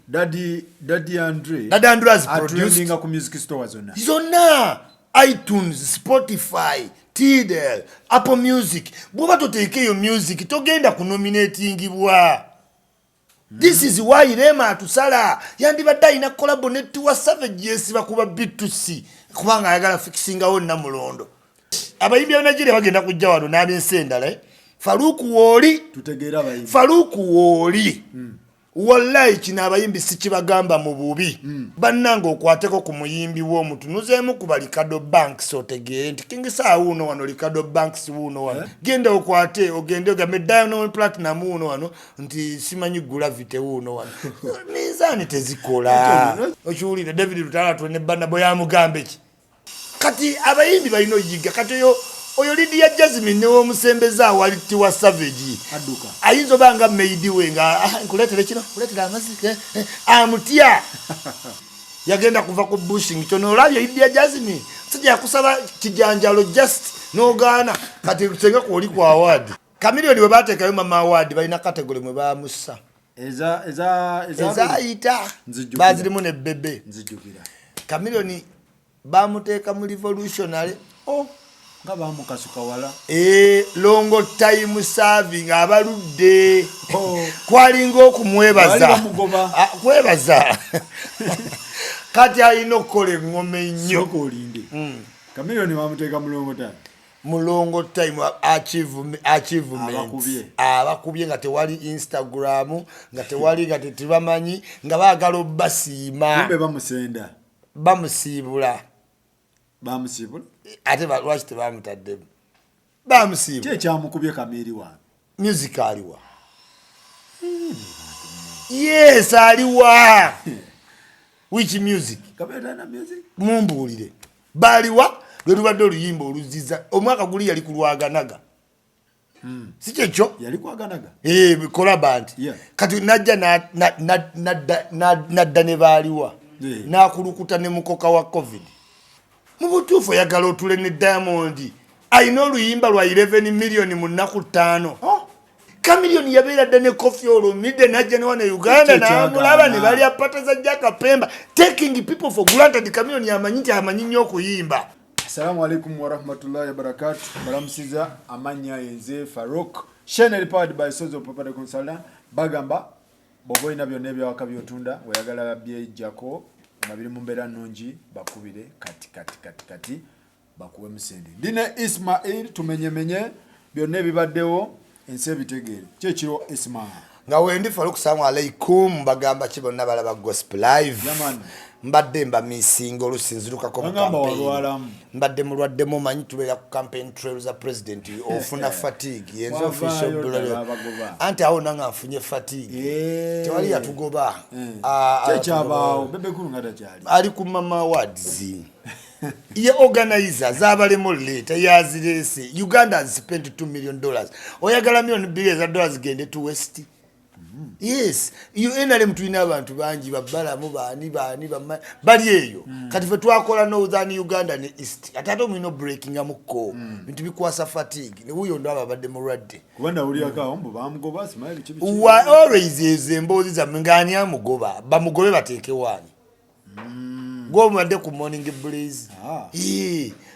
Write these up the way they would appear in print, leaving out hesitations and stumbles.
Daddy Andre has produced ku music store zonna. Zonna iTunes, Spotify, Tidal, Apple Music. Bwoba toteeka eyo music togenda kunominatingibwa. This is why Rema atusala yandibadde alina collabo ne Tiwa Savage yesiba kuba B2C kubanga ayagala fixingawo Namulondo. Abayimbi ba Nigeria bagenda kujja wano n'abensendala Faruku Woli tutegeera abayimbi Faruku Woli wallahi kino abayimbi sikibagamba mu bubi bannanga okwateko ku muyimbi w'omutunuzeemu ku Ricardo Banks otegeere nti King Saa wuno wano Ricardo Banks wuno wano genda okwate ogende ogambe Diamond Platinum wuno wano nti simanyi Gravity wuno wano mizaani tezikola okiwulire David Lutala twene Barnabo yamugambe ki kati abayimbi balina oyiga kati oyo Lydia Jasmine ne omusembeza awali Tiwa Savage aduka ayinza obanga made we nga nkuletere kino kuletera amazi amutya yagenda kuva ku bushing kyono olabye Lydia Jasmine sijja yakusaba kijanjalo just n'ogaana kati lutenga ku oli ku award Chameleone we bateekayo mama award balina category mwe bamussa ita bazirimu ne bebe nzijukira Chameleone bamuteeka mu revolutionary ngaba mukasuka wala longo time serving abaludde kwalinga okumwebaza kwebaza kati alina okukola engome nnyo sokolinde Chameleone bamuteeka mulongo time achievement abakubye nga tewali Instagram nga tewali nga tebamanyi nga baagala obbasiima bamusiibula ate lwaki tebamutaddemu bamusiibula kyamukubye Kamiri wa music aliwa yes aliwa which music mumbuulire baliwa lwe lubadde oluyimba oluziza omwaka guli yali ku Lwaganaga si kyekyo yali kwaganaga kola band kati najja nadda ne baaliwa n'akulukuta ne mukoka wa COVID mu butuufu oyagala otule ne Diamond ayina oluyimba lwa 11 million mu nnaku 5 Chameleone yabeera dda ne Koffi Olomide najja ne wana Uganda n'amulaba ne balya pata za Jack Pemba taking people for granted. Chameleone yamanyi nti amanyi nnyo okuyimba. Assalamu alaikum wa rahmatullahi wa barakatuh. Balamusiza amanya yenze Farouk channel powered by Sozo Papa Consultant bagamba bobo ina byonna ebyawaka byotunda oyagala byejjako nabiri mu mbeera nnungi bakubire kati bakuwe musende dine Ismail tumenyemenye byonna ebibaddewo ensi ebitegeere kyekiro Ismail nga wendi Farouk assalamu alaikum bagamba kibonna balaba gospel live mbadde mba missing olusinzirukako mu campaign mbadde mulwadde mu manyi tubeera ku campaign trail za president ofuna fatigue yenzo official blog anti awo nanga afunye fatigue tewali yatugoba kyabaawo bebe kulu ngata kyali ali ku mama awards ye organizer zabalemo late yazirese Uganda has spent $2 million oyagala million billions of dollars gende to west. Yes, you NRM tulina abantu bangi babbalamu baani bali eyo kati fe twakola northern Uganda ne east atato mwino breaking amuko bintu bikwasa fatigue ne huyo ndo abadde mulwadde kubanda uli akaombo bamugoba smile chibi always is embozi za mngani amugoba bamugobe bateeke wani go mwade ku morning blaze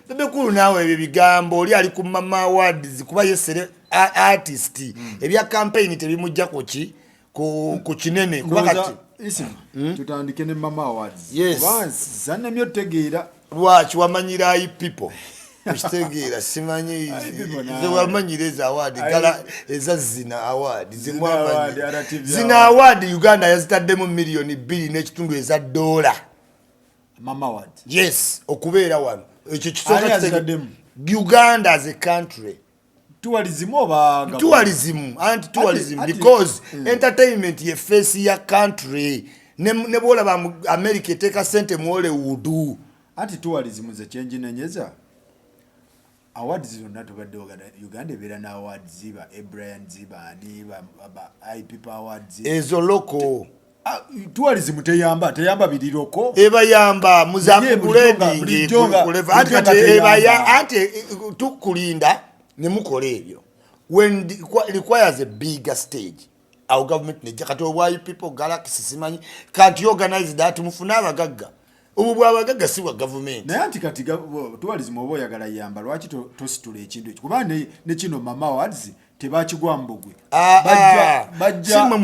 bebe kulu nawe ebyo bigambo oli ali ku mama awards kuba yesere artist ebya campaign tebimujja koki ku kinene kubakati isi tutandike ne mama awards zanne myo tegeera lwaki wamanyira people kutegeera simanyi ze wamanyira eza award gala eza zina award zina award Uganda yazitaddemu million 2 n'ekitundu eza $. mama award yes okubeera wano ekyo kisoka Uganda as a country tourism because entertainment ye face ya country ne bola ba America teka sente mu Hollywood anti tourism ze change nenyeza awards zonna tubadde Uganda beera na awards ziba Brian ziba ni ba people awards ezo loko tourism teyamba biriroko eba yamba muzaku branding kuleva anti eba ya anti tukulinda ne mukole ebyo when it requires a bigger stage our government ne jakato why people galaxy simanyi can't organize that mufuna abagagga ubu bwabagagga si wa government naye ati kati tourism obo yagala yamba lwaki tositula ekintu ekyo kuba ne kino mama awards tebakigwa mbugwe simwe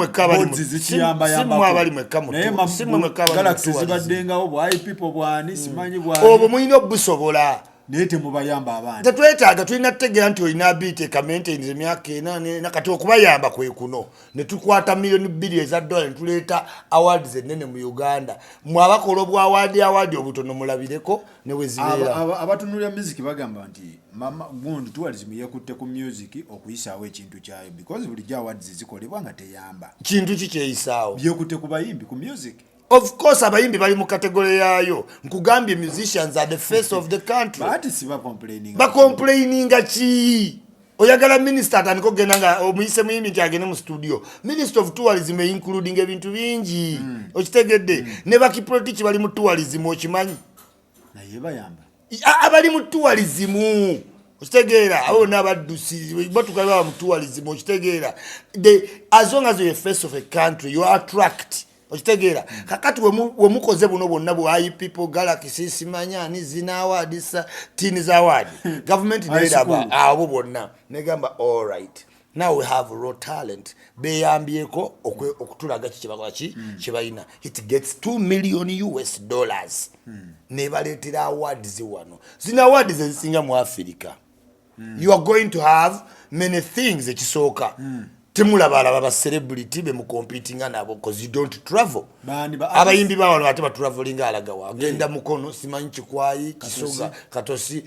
mwekabali galaxy zibaddengawo bwayi people bwani simanyi bwani obwo muyina obusobola naye temubayamba abantu tetwetaaga tulina kutegeera nti olina biiteeka maintains emyaka ena nakati okubayamba kwe kuno ne tukwata miliyoni bbiri eza dola ne tuleeta awards ennene mu Uganda mwabakola obwa award obutono mulabireko ne we zibeera abatunulira music bagamba nti mama gundi tourism yekutte ku music okuyisaawo ekintu kyayo because bulijjo awards zikolebwa nga teyamba kintu kikyeyisaawo yekutte ku bayimbi ku music. Of course abayimbi bali mu category yayo nkugambye musicians are the face of the country but siba complaining ki oyagala minister atandika okugenda nga omuyise muyimbi nti agende mu studio minister of tourism including ebintu bingi okitegedde ne bakipolitiki bali mu tourism okimanyi naye bayamba abali mu tourism okitegeera abo n'abaddusi batukaba mu tourism okitegeera as long as you're a face of a country you attract okitegeera kakati wemukoze buno bonna bwa people galaxy simanya ni zina awards tini za award government nedaba abo bonna negamba all right now we have raw talent beyambyeko okutulaga kibakola kibayina it gets $2 million ne baletera awards wano zina awards ezisinga mu Africa you are going to have many things ekisooka temulabala ba celebrity be mu competing nabo because you don't travel abayimbi bawalo ate ba traveling alagawa agenda mukono simanyi kikwayi kisoga katosi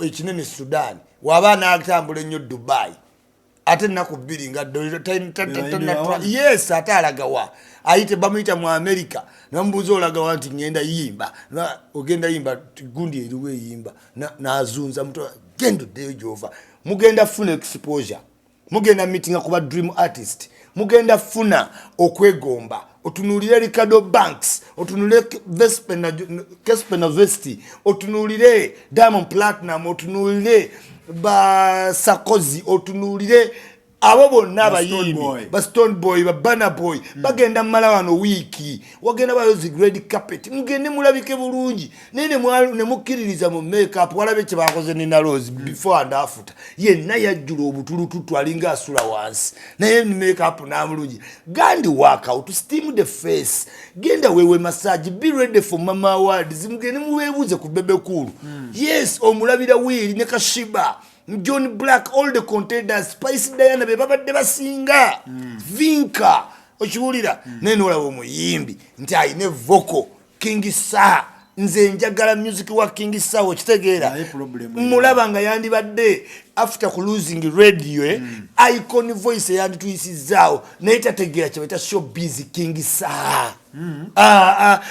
ekinene Sudan wabana atambula nnyo Dubai ate naku bilinga yes ate alagawa ayite bamuyita mu America nambuzo olagawa nti ngenda yimba ogenda yimba gundi eriwe yimba na azunza mtu gendo de Jehova mugenda funa exposure mugenda meeting kuba dream artist mugenda funa okwegomba otunulire Ricardo Banks otunulire Vespena Vesti otunulire Diamond Platinum otunulire ba Sarkozy otunulire abo bonna abayimbi ba Stone Boy ba Burna Boy bagenda mala wano wiki wagenda bayozi grade carpet mugende mulabike bulungi nene mwalu ne mukiririza mu makeup walabe kye bakoze ne na Rose before and after yenna yajjula obutulutu twalinga asula wansi naye ni makeup na mulungi gandi work out steam the face genda wewe massage be ready for mama awards mugende muwebuze ku bebe cool yes omulabira wili ne Kashiba John Black all the contenders Spice Diana be babadde basinga Vinka okiwulira nene olabo muyimbi nti ayine vocal King Sa nze njagala music wa King Sa okitegeera mulaba nga yandibadde after losing radio icon voice yandi tuyisizaawo naye tategeera kyebeta showbiz King Sa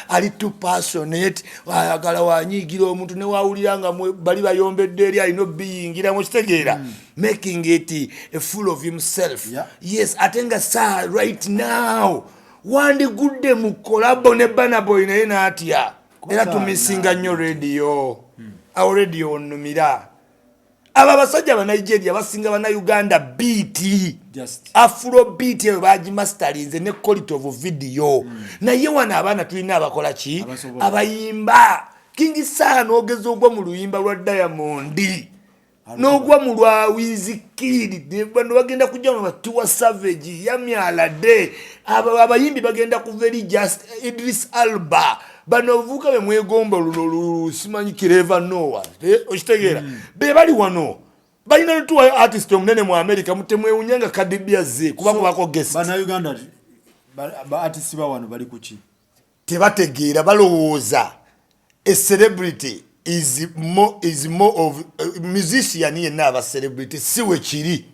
ali too passionate ayagala wanyigira omuntu ne wawuliranga bali bayombedde eri alino biyingira mu kitegeera making it a full of himself yes atenga Sa right now wandi gudde mu collab ne Burna Boy naye natya era tumisinga nnyo radio already onumira aba basajja ba Nigeria basinga ba Uganda beat Afro beat baji masterinze ne quality of video naye wana abana tulina abakola ki abayimba King Sa n'ogeza ogwa mu luyimba lwa Diamond n'ogwa mu lwa Wizkid bano bagenda kujja mu Tiwa Savage Yamyala de abayimbi bagenda ku very just Idris Alba bano vuka be mwegomba lulu simanyi kireva Noah okitegeera be bali wano balina tu artist omunene mu America mutemwe unyanga kadibia ze kuba kubako guest bana Uganda ba artist ba wano bali kuki tebategeera balowooza a celebrity is more of musician yenna aba celebrity siwe kiri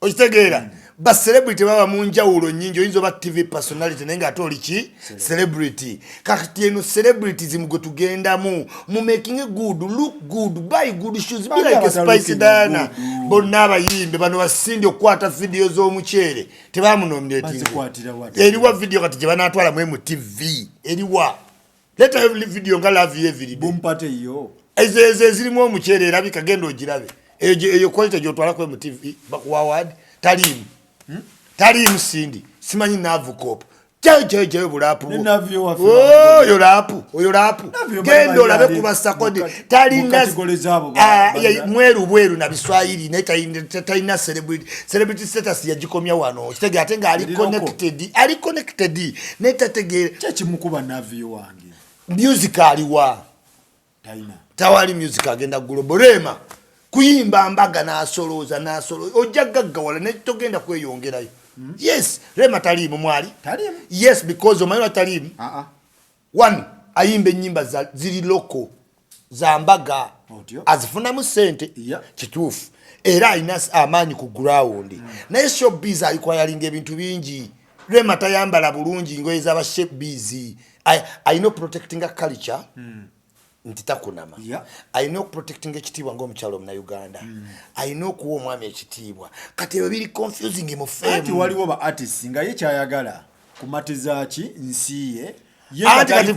okitegeera ba celebrity baba munjawulo nyingi oyinzo ba TV personality nenga atoli ki celebrity kakati eno celebrities mugo tugenda mu making a good look good buy good shoes be like a Spice Diana bonna abayimbe bano basindi okwata video zo muchere tebamunominating eriwa video kati je banatwala mu TV eriwa leta every video nga love every bumpate yo eze zirimo omuchere erabika gendo ogirabe eyo quality jotwala ku mu TV bakuwa award talimu tali musindi simanyi navukop jayo bulapu oyo lapu gendo olabe kubasakodi talina mweru na biswahili talina celebrity status yagikomya wano kitege ate nga ali connected netategere kyekimukuba navyo wange music aliwa tawali music agenda global rema kuyimba mbaga nasoloza ojja gaggawala netogenda kweyongerayo. Yes, Rema talimu mwali. Talimu. Yes, because omanyi talimu. One, ayimbe nyimba ziri loko za mbaga azifuna mu sente kituufu era ayina amaanyi ku ground. Naye showbiz alikuwa yalinga ebintu bingi. Rema tayambala bulungi ngoye z'aba showbiz. I know protecting a culture. Ntitakunama. I know protecting ekitiibwa ng'omukyalo na Uganda. I know kuwa omwami ekitiibwa. Kati ebyo biri confusing mu fame. Ati waliwo ba artists nga ye kyayagala kumatiza ki nsi ye. Ati kati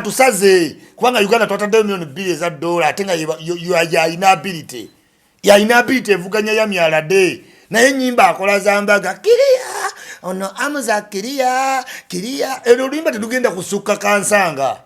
tusaze. Kubanga Uganda twataddeyo $2 million ate nga ya inability. Ya inability evuganya ya myalade. Naye nyimba akola zambaga kiria. Ono amuza kiria ero limba tetugenda kusuka kansanga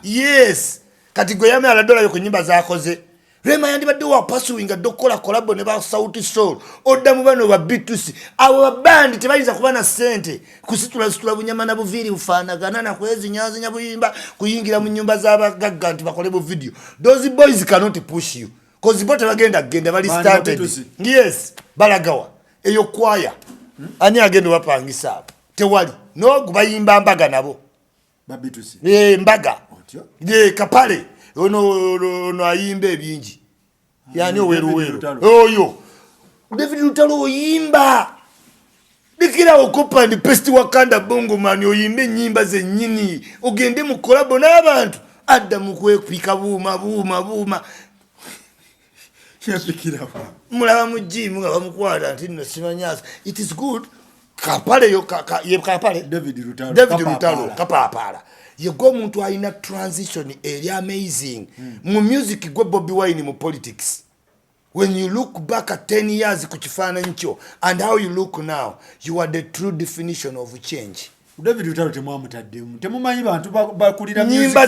yes kati goyame ala dola yo nyimba zakoze Rema yandibadde wa pursuing dokola collab ne ba Sauti Sol odda mu bano ba B2C abo bandi tebayiza kubana sente kusitula bunyama na buviri ufanagana na kwezi nyazi nyabuyimba kuyingira mu nyumba z'abagagga nti bakole bu video. Those boys cannot push you cause bote bagenda bali started. Yes balagawa eyo kwaya ani agenda wapangisa hapo tewali no gubayimba mbaga nabo babitusi mbaga kapale ono ayimbe bingi yani oweru oyo David Lutalo oyimba dikira okopa ndi pesti wakanda bongo mani oyimbe nyimba ze nyini ogende mu collab n'abantu adda mu kwepika buma mulaba mu gym nga bamukwata nti no simanyasa it is good kapale yo kapale David Lutalo kapapala yego muntu ayina transition eri amazing mu music gwe Bobby Wine mu politics. When you look back at 10 years ku kifaananyi kyo and how you look now, you are the true definition of change. David Lutalo temwamutaddemu temumanyi bantu bakulira nyimba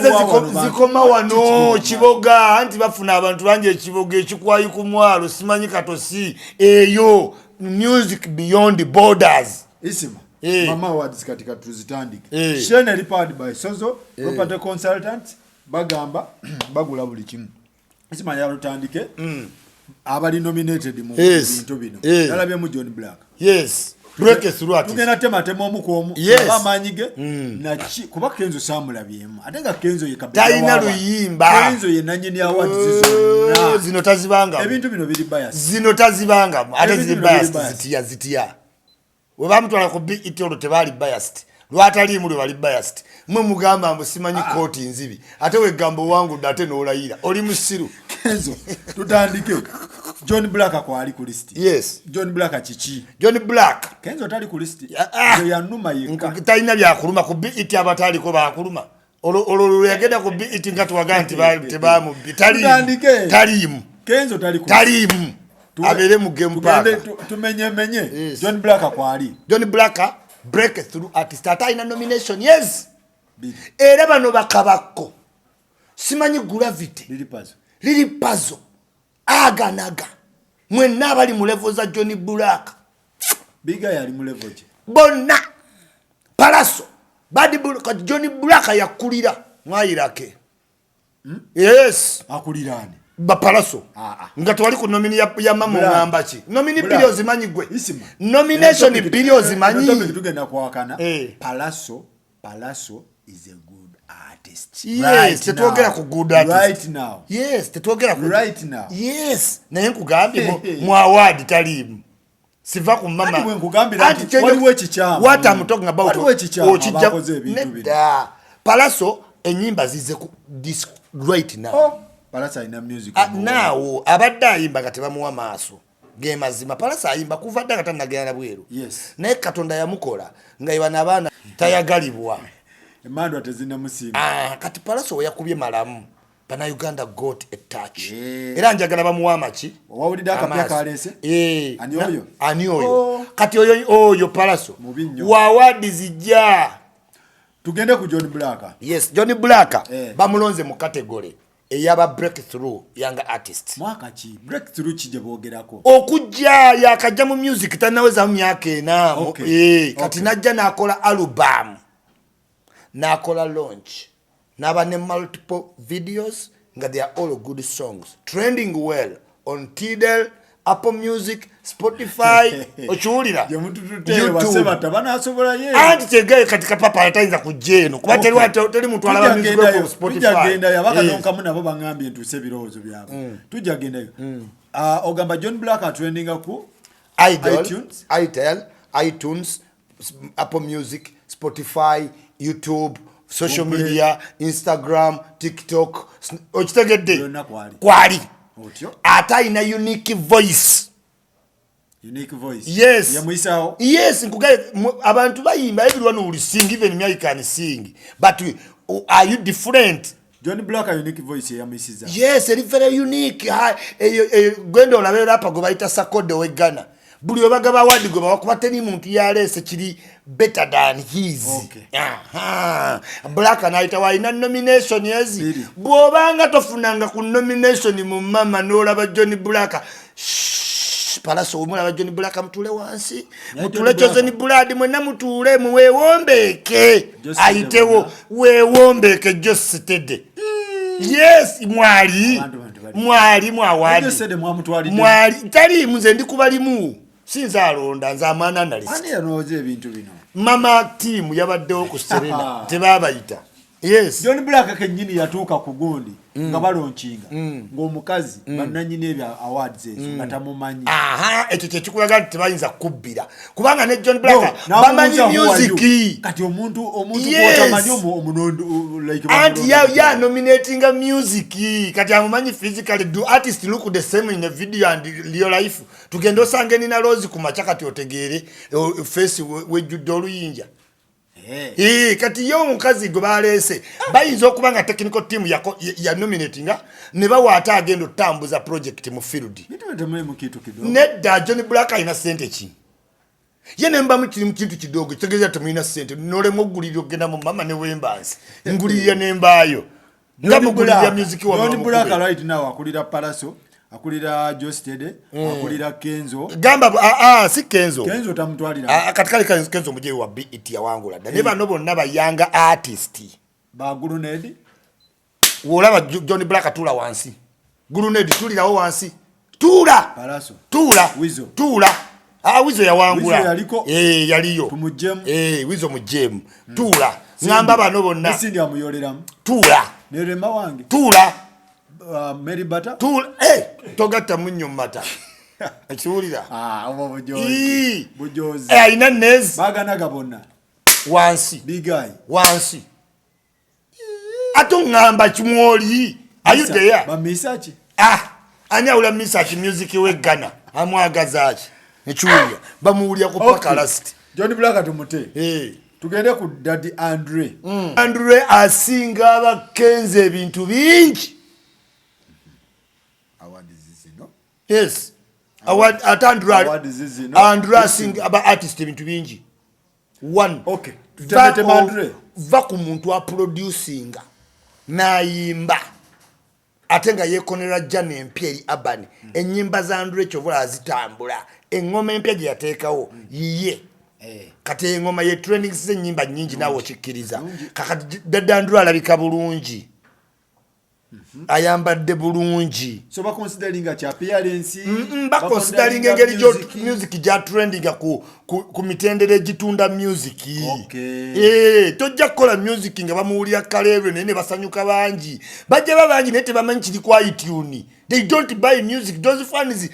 zikoma wano kiboga anti bafuna abantu banje ekiboga ekikwayi ku mwalo simanyi katosi eyo music beyond borders isima mama awards katika tuzitandike Shane repaid by Sozo property consultant bagamba bagula buli kimu isima ya rutandike abali nominated mu bintu bino nalabye mu John Black break through at tugenda tema omukomu abamanyige na kuba Kenzo samulabyemu atenga Kenzo yekabira taina luyimba Kenzo yenanyeni awards zino tazibanga ebintu bino biri bias zino tazibanga ate ziri bias zitia webamutwala ku itolo tebali biased lwatali mu bali biased mwe mugamba musimanyi court nzibi ate we gambo wangu date no olayira oli musiru Kenzo tutandike John Black akwali ku list. Yes. John Black chichi. John Black. Kenzo tali ku list. Ya numa yeka. Talina bya kuluma ku BET abatali ko ba kuluma. Olo yagenda ku BET ngatu waganti tebamu talimu. Kenzo tali ku. Talimu. Abere mu game park. Tumenye. John Black akwali. John Black breakthrough artist atalina nomination. Yes. Era bano bakabako. Simanyi gravity. Lili puzzle. Naga mwenna abali mu level za John Black biga yali mu level ki bonna Palaso Bad Black John Black yakulira mwayirake yes akulirane ba Palaso nga twali ku nomini ya mama ngamba ki nomini billions manyi gwe nomination billions manyi tugenda kwakana Palaso is a good artist. Yes, tetwogera ku good artist. Right now. Yes, tetwogera ku right now. Yes, naye nkugambye mu award talimu. Siva ku mama. Ati nkugambira ati waliwo ekikyama. What I'm talking about. Waliwo ekikyama abakoze ebintu bino. Palaso enyimba zize ku this right now. Oh, Palaso ina music. Now abadde ayimba kati bamuwa maaso. Ge mazima Palaso ayimba kuva dda kata nagenda bweru. Yes. Naye Katonda yamukola nga ibana abaana tayagalibwa. Emando atezina musiba. Kati Palaso yakubye malamu. Bannayuganda got a touch. Yeah. Era njagala bamuwa amaki. Owawulidde akapya kaleese? Ani oyo? Kati oyo Palaso. Wa awadi zijja. Tugende ku John Black. Yes, John Black bamulonze mu category eyaba breakthrough young artist. Mwaka ki? Breakthrough ki gye boogerako? Okujja yakajja mu music tanaweza mu myaka ena. Kati najja n'akola album. N'akola launch. N'aba ne multiple videos nga they are all good songs. Trending well on Tidal, Apple Music, Spotify, ochuulira. Anti tegaye katika papa atayinza kujja eno. Kuba teri muntu alaba music ku Spotify. Tujja genda yabakazonkamu nabo bangambye ntuse ebirowoozo byabwe. Tujja genda. Ogamba John Black trendinga ku iTunes, Apple Music, Spotify, YouTube, social media, Instagram, TikTok. Okitegedde? Kwali. Ata ina unique voice. Unique voice. Yes. Yamuisao. Yes, nkugaye abantu bayimba everyone will sing, even me I can sing. But are you different? John Black a unique voice yamuisiza. Yes, it's very unique. Gwendo olabe rapa go bayita Sakode we Ghana. Buli obagaba award go bakuba teni muntu yalese kiri better than his. Okay. Black anaita wa ina nomination yezi. Bwobanga tofunanga ku nomination mu mama n'olaba John Black. Palaso omulaba John Black mutule wansi. Mutule Chosen Blood mwenna mutule muwewombeke. Ayitewo wewombeke just stede. Yes, mwali mwawadi. Mwali tali muze ndikubalimu. Sinza alonda nza amana analisi. Ani yanoze ebintu bino. Mama team yabaddewo ku Serena tebabayita. Yes. John Black kenyini yatuuka ku gundi nga balonkinga ng'omukazi bannanyini ebya awards ezo nga tamumanyi. Ekyo kyekikulaga nti tebayinza kubbira kubanga ne John Black bamanyi music. Kati omuntu gwotamanyi omunondo like anti ya nominating music kati amumanyi physically. Do artists look the same in the video and real life? Tugenda osange nina Rose ku macha kati otegeere face wejjudde oluyinja. Kati yo omukazi gwe balese bayinza okuba nga technical team ya nominatinga ne bawaata agenda otambuza project mu field. Nedda John Black ayina sente ki? Ye nemba mu kintu kidogo kitegeeza temulina sente nolemu ogulira ogenda mu mama ne wembansi ngulirira nembaayo nga mugulirira music wa John Black right now akulira Palaso, akulira Jostede, akulira Kenzo. Gamba si Kenzo. Kenzo tamutwalira. Katikali Kenzo muje wa BET ya wangula. Neba nobo naba young artist. Ba Gurunedi. Wolaba John Black tula wansi. Gurunedi tulira wo wansi. Tula. Palaso. Tula. Wizo. Tula. Wizo ya wangula. Wizo yaliko. Yaliyo. Tumujemu. Wizo mujemu. Tula. Ngamba bano bonna. Isindi amuyoleramu. Tula. Nerema wange. Tula. Mary Butter. Tula. Togata munyo mata. Ekiwulira. Obo bujozi. Bujozi. Ayina nezi. Baganaga bonna. Wansi. Big guy. Wansi. Ato ngamba kimwoli. Are you there? Ba misachi. Anya ula misachi music we Ghana. Amwagazachi. Ekiwulira. Bamuwulira ku paka last. John Black atumute. Tugende ku Daddy Andre. Andre asinga abakenze ebintu bingi. Award is no? Yes. Award at Award is no? Andre asinga aba artist ebintu bingi. One. Okay. Tutamete Andre. Vaku muntu wa producinga. Nayimba. Atenga yekonera jane empya eri Abani. Enyimba za Andre chovula azitambula. Engoma empya gye yateekawo yiye. Kati engoma ye trending se nyimba nyingi nawo kikkiriza. Kakati Daddy Andre alabika bulungi. Ayambadde bulungi. So ba considering a appearance. Ba considering engeri music ja trending ku mitendere gitunda music. Okay. Tojja kola music nga bamuwulira kalewe nene basanyuka bangi. Bajja babangi nete bamanyi kiri kwa iTunes. They don't buy music. Those fans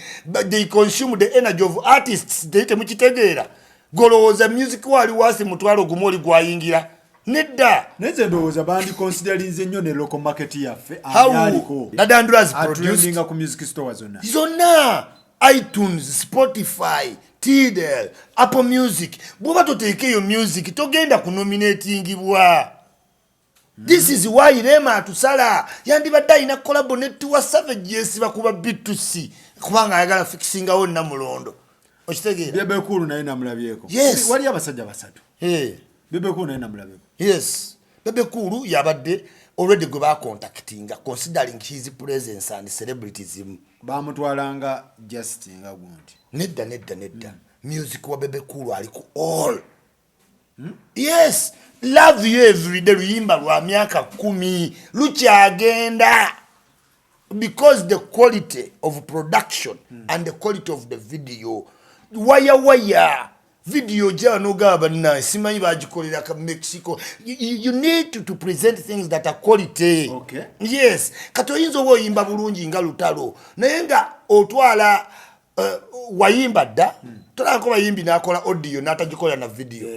they consume the energy of artists. They temukitegeera. Golowooza music wali wasi mutwalo gumoli gwayingira. Nedda. Neze ndowooza bandi considering nnyo ne local market yaffe aliko. Daddy Andre has produced ku music store zonna. Zonna. iTunes, Spotify, Tidal, Apple Music. Bwoba toteekeyo music togenda ku nominatingibwa. This is why Rema atusala yandibadde alina collab ne Tiwa Savage yesiba kuba B2C kubanga ayagala fixingawo Namulondo okitegeera Bebe Cool naye namulabyeko yes wali abasajja basatu Bebe Cool naye namulabyeko yes Bebe Cool yabadde already gwe bacontactinga considering his presence and celebrityism bamutwalanga just nga gundi nedda music wa Bebe Cool ali ku all yes love you every day luyimba lwa myaka 10 lukyagenda because the quality of production and the quality of the video wire video jano gaba na simanyi bagikolera ka Mexico you need to present things that are quality okay yes kato yinzo wo yimba bulungi nga lutalo naye nga otwala wayimba dda tolanko bayimbi nakola audio natagikola na video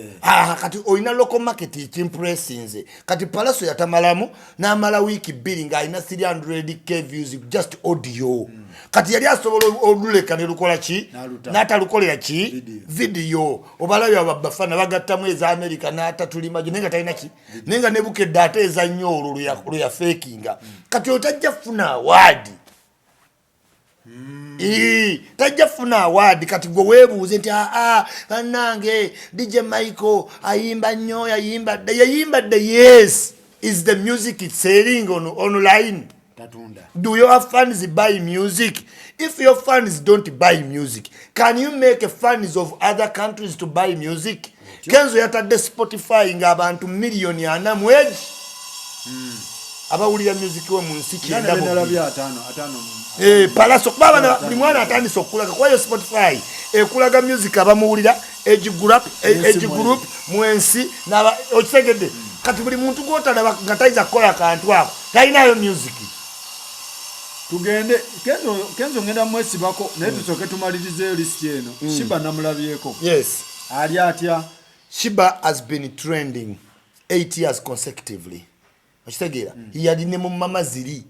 kati oyina local market ikimpressinze kati Palaso yatamalamu namala wiki billing ayina 300k views just audio kati yali asobola oluleka ne lukola ki natalukolera ki video obalayo abafana bagattamu eza America natatulima nenga talina ki nenga nebuke data eza nnyo olulu ya fakinga kati otajja funa award tajja funa award kati gwe webuuze nti nange DJ Michael ayimba nnyo yayimba the yes is the music it's selling online tatunda do your fans buy music if your fans don't buy music can you make fans of other countries to buy music Kenzo yatadde Spotify nga abantu million ana mwezi abawulira music we mu nsi kyenda Palaso kuba bana buli mwana atandise okulaga kwa yo Spotify ekulaga music abamuwulira age group mwensi na okitegedde kati buli muntu gwotala ngatayiza kola kantu ako talinayo music tugende kenzo ngenda mwesi bako naye tusoke tumalirize list eno Shiba namulabyeko yes ali atya Shiba has been trending 8 years consecutively okitegeera yaline mu mama ziri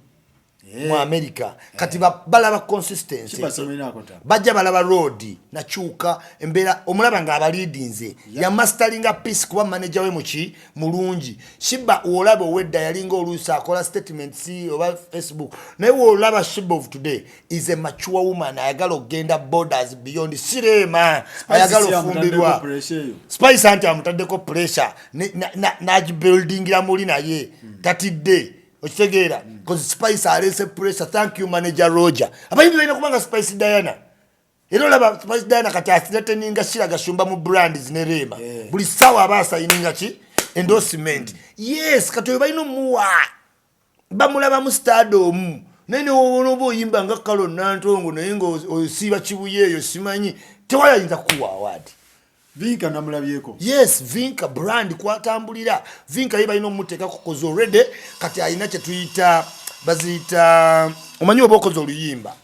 mu America kati balaba consistency bajja balaba road na chuka embera omulaba nga abaleadinze ya mastering a piece kuba manager we muki mulungi Shiba olaba owedda yalinga oluusa akola statements oba Facebook naye olaba Shiba of today is a mature woman ayagala ogenda borders beyond sirema ayagala ofumbirwa Spice anti amutaddeko pressure na building ya muli naye tatidde okitegeera because Spice alese pressure thank you manager Roger abayimbi balina kubanga Spice Diana era olaba Spice Diana kati asilete ninga shira gashumba mu brands ne Rema buli sawa abasa ininga ki endorsement yes kati balina muwa bamulaba mu stardom nene wonobo yimba nga kalo nantongo naye ngo osiba kibuyeyo simanyi tewala yinza kuwa award Vinka namulabyeko yes Vinka brand kwatambulira Vinka yiba ino muteka kukozo already kati ayina kye tuyita bazita omanyi obokozo oluyimba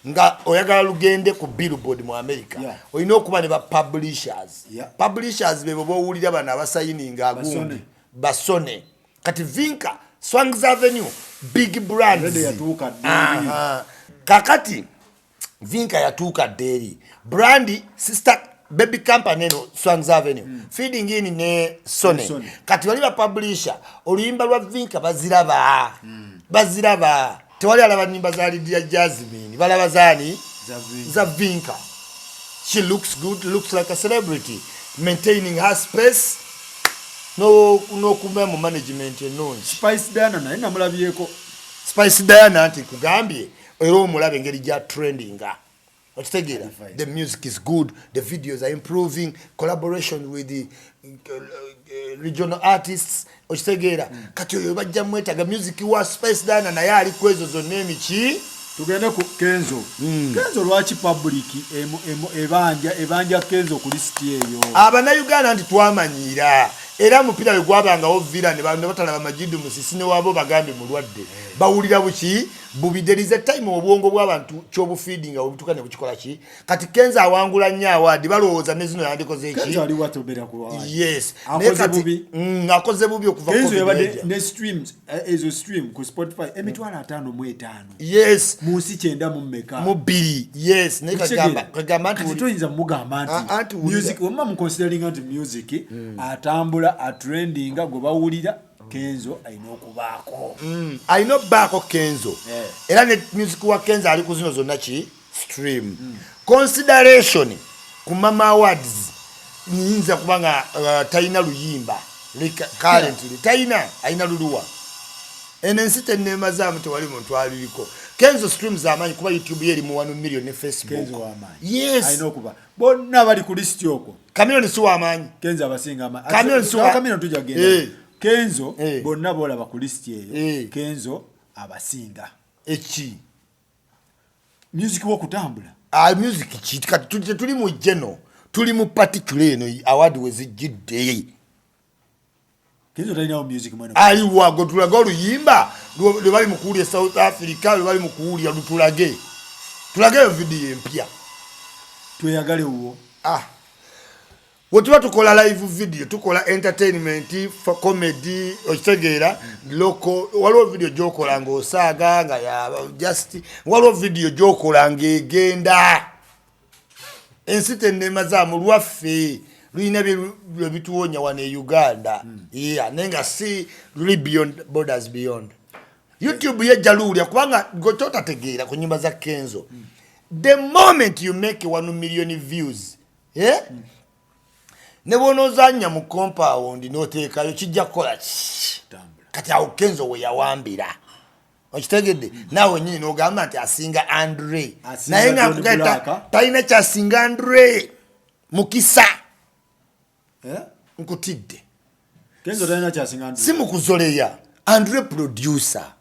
nga oyagala lugende ku Billboard mu America oyina okuba ne ba publishers bebo bowulira bana abasayininga agundi basone kati Vinka Swangs Avenue big brands kakati Vinka yatuuka deri brandi sister baby company no Swangs Avenue feeding in ne Sony kati wali ba publisher oluyimba lwa Vinka baziraba tewali alaba nimba za Lydia Jasmine balaba zani za Vinka she looks good looks like a celebrity maintaining her space no kumemu management no Spice Diana naye namulabyeko Spice Diana anti kugambye era omulabe ngeri ja trendinga okitegeera the music is good the videos are improving collaboration with the regional artists okitegeera kati oyo bajja mwetaga music wa Spice Diana naye ali kwezo zonna emiki tugende ku Kenzo Kenzo lwaki public ebanja Kenzo ku list eyo Abannayuganda nti twamanyira era mupira gwabanga ovira ne bano batalaba majidu musisine wabo bagambe mulwadde bawulira buki bubiderize time obwongo bw'abantu chobu feeding obutukane bukikola ki kati Kenzo awangula nnyo awadi balowooza ne zino yandikoze ki Kenzo ali watobera ku awadi yes akoze bubi okuva Kenzo yabade ne streams ezo stream ku Spotify emitwala 5 yes musi kyenda mu meka mu biri yes ne kagamba nti toyinza mugamba nti music wamma mu considering anti music atambula a trending go bawulira Kenzo alina okubaako alina obbaako Kenzo era ne music wa Kenzo ali ku zino zonna ki stream consideration ku Mama Awards nyinza kubanga talina luyimba currently alina luluwa enensi tennema zaamu tewali muntu aliliko Kenzo streams amanyi kuba YouTube yeri mu 1 million ne Facebook Kenzo amanyi yes alina okuba bonna bali ku list yoko Chameleone si wa amanyi Kenzo abasinga amanyi Chameleone tujagenda Kenzo bonna bolaba ku list eyo Kenzo abasinga echi music wo kutambula music ki tuli mu general tuli mu particular eno award wezijidde Kenzo talina music mwana ali wago tulaga oluyimba lwe bali mu kuwulya South Africa lwe bali mu kuwulya lutulage tulage video empya tweyagale uwo wetuba tukola live video tukola entertainment for comedy okitegeera local waliwo video gyokola ng'osaaga nga ya just waliwo video gyokola ng'egenda ensi tennema zaamu lwaffe luyina bye bituwonya wano e Uganda naye nga si luli beyond borders beyond YouTube yejja luwulya kubanga gokyotategeera ku nnyimba za Kenzo the moment you make 1 million views ne bonozanya mu compound n'oteekayo kijja kukola kati awo Kenzo we yawambira okitegedde naawe nyini n'ogamba nti asinga Andre naye nga nkugenda talina kyasinga Andre mukisa nkutidde Kenzo talina kyasinga Andre si mukuzoleya Andre producer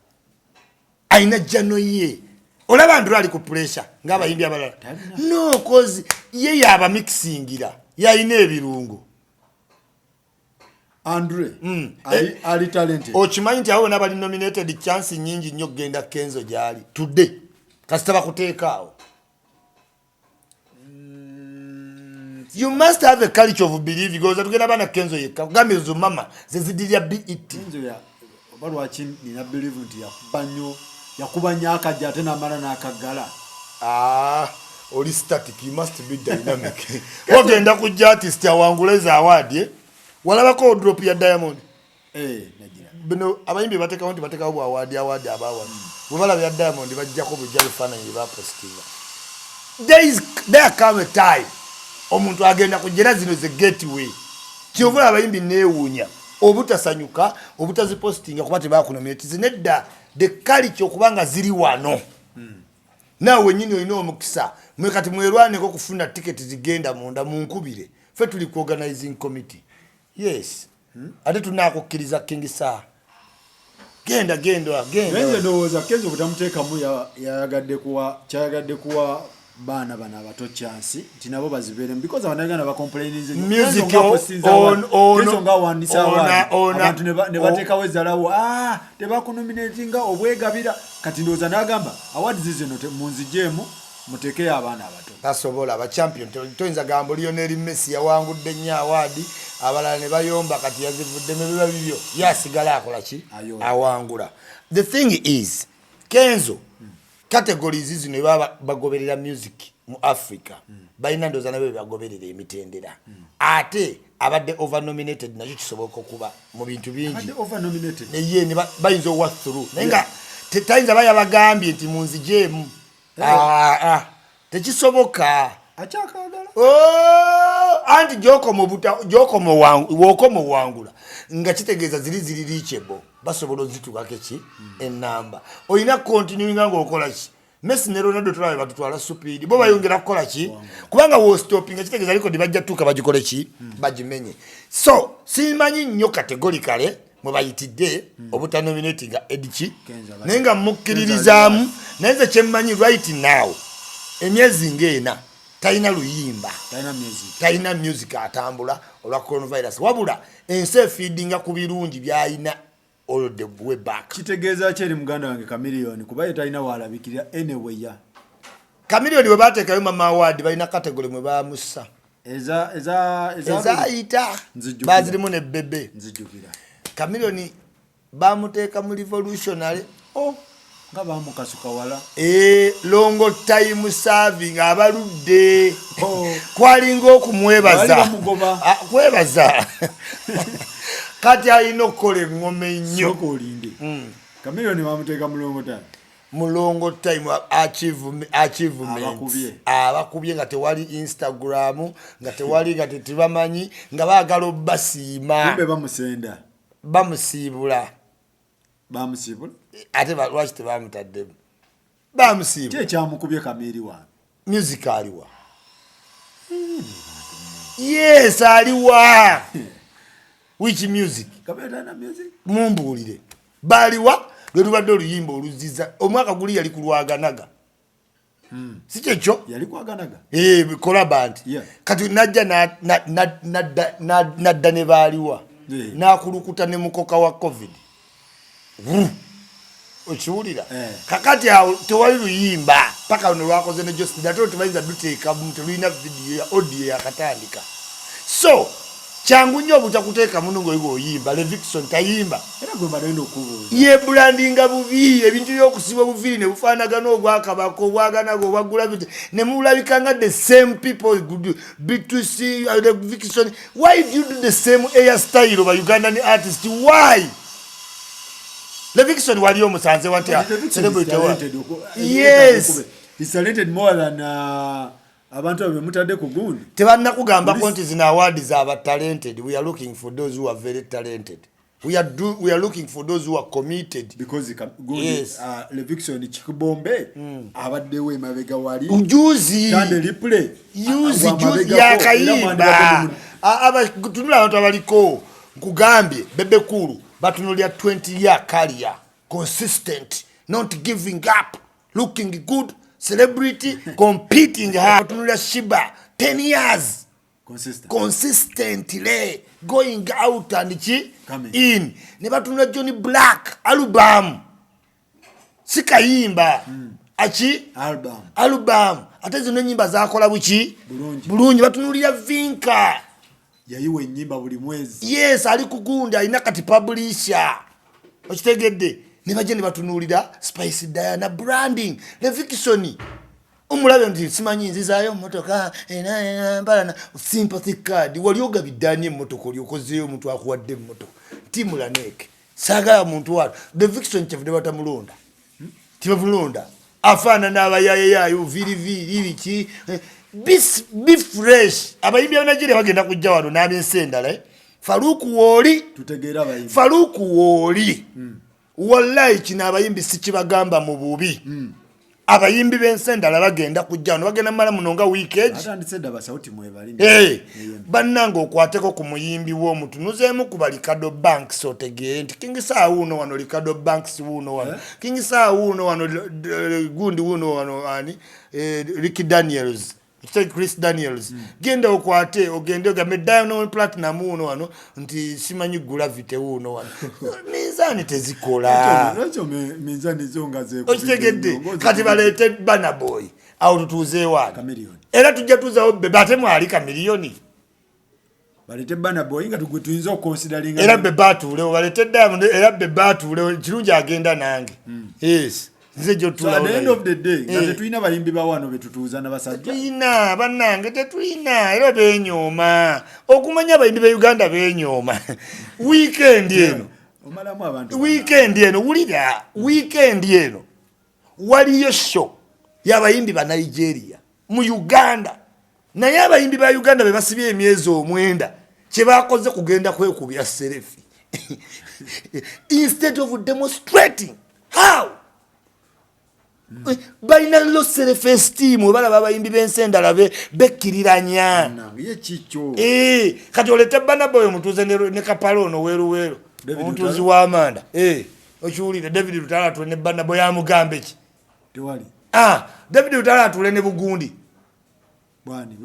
aina jano ye olaba Andre ali ku pressure ng'abayimbi abalala no cause ye yaba mixingira yaina ebirungo Andre ali talented okimanyi nti awo nabali nominated chance nyingi nnyo kugenda Kenzo gyali today kasita bakuteekaawo you must have a culture of belief because tugenda bana Kenzo yekka kugambe zo mama zezidirya BET Kenzo ya balwaki nina believe nti yakuba nnyo akajja ate n'amala n'akaggala oli static you must be dynamic wagenda kujja artist awanguleza award walabako drop ya Diamond najira bino abayimbi batekawo nti batekawo award abawa bwebala bya Diamond bajjako bujja bifaananyi bapostinga there come a time omuntu agenda kujera zino ze gateway kyovula abayimbi neewuunya obutasanyuka obutazipostinga kuba tebakunominate zinedda the culture okubanga ziri wano naawe nyini olina omukisa mwe kati mwerwaneko kufuna ticket zigenda munda munkubire ffe tuli ku organizing committee yes ate tunakukkiriza King Sir genda Nze ndowooza Kenzo butamuteekamu kyayagadde kuwa baana bana abato chance nti nabo bazibeeremu because abanaganda bacomplaininze music Kenzo nga wandisa abantu ne bateekawo ezzalawo tebakunominatinga obwegabira kati ndowooza n'agamba awards zino munzijeemu muteekeyo abaana abato tasobola abachampion toyinza gamba Lionel Messi yawangudde nnyo award abalala ne bayomba kati yazivuddemu biba bibyo yasigala akola ki awangula the thing is Kenzo categories zino ne baba bagoberera music mu Africa balina ndoza nabo bagoberera emitendera ate abadde over nominated nakyo kisoboka okuba mu bintu bingi abadde over nominated ye ne bayinza walk through nenga tetayinza bayabagambye nti munzijeemu tekisoboka akyakagala anti gyokomo wangula nga kitegeeza ziri reachable basobola ozitukako ki enamba olina continuing nga okola ki Messi ne Ronaldo tulabe batutwala supidi bo bayongera kukola ki kubanga wo stopping kitegeeza liko dibajja tuka bagikole ki bajimenye so simanyi nnyo categorically mwe bayitidde obutanominating edichi nenga mukkiririzaamu naye kyemmanyi right now emyezi ng'ena talina luyimba talina music atambula olwa coronavirus wabula ensi efeedinga ku birungi byayina all the way back kitegeeza kyeri muganda wange Chameleone kuba ye talina walabikira anyway ya Chameleone we bateekayo Mama Award balina category mwe bamussa ezayita bazirimu ne bebe nzijjukira Chameleone bamuteeka mu revolutionary nga bamukasuka wala longo time serving abaludde kwalinga okumwebaza kwebaza kati alina okukola engome nnyo soko olinde Chameleone bamuteeka mulongo time mulongo time achievement abakubye nga tewali Instagram nga tewali nga tebamanyi nga baagala obbasiima kumbe bamusiibula ate lwaki tebamutaddemu bamusiibula ekyamukubye Kameri wa music aliwa yes aliwa which music Kamera music mumbuulire baliwa lwe lubadde oluyimba oluziza omwaka guli yali kulwaganaga si kyekyo yali kwaganaga bikola band kati najja nadda ne baaliwa n'akulukuta ne mukoka wa covid okiwulira kakati awo tewali luyimba paka luno lwakoze ne Joseph ate tebayinza duteeka telulina vidiyo ya audio yakatandika so kyangu nnyo obutakuteeka muno ng'oyiga oyimba Levikson tayimba era gwe balenda okubuuza ye brandinga bubi ebintu by'okusiba obuviri ne bufaanagana obwakabako obwaganaga obwagula bite ne mulabika nga the same people B2C Levikson why do you do the same hairstyle of a Ugandan artist why Levikson wali omusanze watya celebrity yes he's talented more than abantu abemutadde ku gundi tebanna kugamba ko nti zina awards aba talented we are looking for those who are very talented we are looking for those who are committed because gundi Levikson chikubombe abaddewe mabega wali ujuzi tande replay juzi yakayimba tunula abantu abaliko nkugambye bebe kulu batunulya 20 year career consistent not giving up looking good celebrity competing hard tunulya Shiba 10 years consistently going out and in ne batunulya Johnny Black album sikayimba album ate zino nyimba zakola buki bulungi batunulya Vinka yayiwe nyimba buli mwezi yes ali kugunda alina kati publisher okitegedde ne baje ne batunulira Spice Diana branding Levikson omulabe nti simanyi nzizayo motoka balana sympathy card wali ogabidani emotoka oli okozeyo omuntu akuwadde emotoka timulanek saga muntu wa Levikson chafude batamulonda tibavulonda afana n'abayayayo viri biki be fresh abayimbi ya Nigeria bagenda kujja wano n'abensendala Faruku Woli tutegeera abayimbi Faruku Woli wallahi kina abayimbi sikibagamba mu bubi abayimbi b'ensendala bagenda kujja wano bagenda mala munonga weekend atandiseda basauti mwebali bannanga okwateko ku muyimbi w'omutunuzeemu ku Ricardo Banks otegeye nti King Saa uno wano Ricardo Banks uno wano King Saa uno wano gundi uno wano ani Ricky Daniels Chris Daniels genda okwate ogende ogambe Diamond Platinum uno wano nti simanyi gravity uno wano mizani tezikola nacho mizani zonga ze okitegedde kati balete Burna Boy awo tutuze wa Chameleone era tujja tuzawo bebe ate mwali Chameleone balete Burna Boy nga tugwetuyinza okonsidering era bebe atule balete Diamond era bebe atule kirungi agenda nange yes nze jo tula at the end of the day nga tuina bayimbi ba wano betutuza na basajja tuina banange tetuina era benyoma okumanya bayimbi be Uganda benyoma weekend eno omalamu abantu weekend eno wulira weekend eno waliyo show y'abayimbi ba Nigeria mu Uganda naye abayimbi ba Uganda be basibye emyezi omwenda kye bakoze kugenda kwekubya selfie instead of demonstrating how balina lo self-esteem balaba abayimbi b'ensendala bekkiriranya ye kikyo kati olete Burna Boy omutuuze ne kapalono weeruweero omutuuzi w'amanda okiwulire David Lutala atule ne Burna Boy amugambe ki tewali David Lutala atule ne Bugundi bwani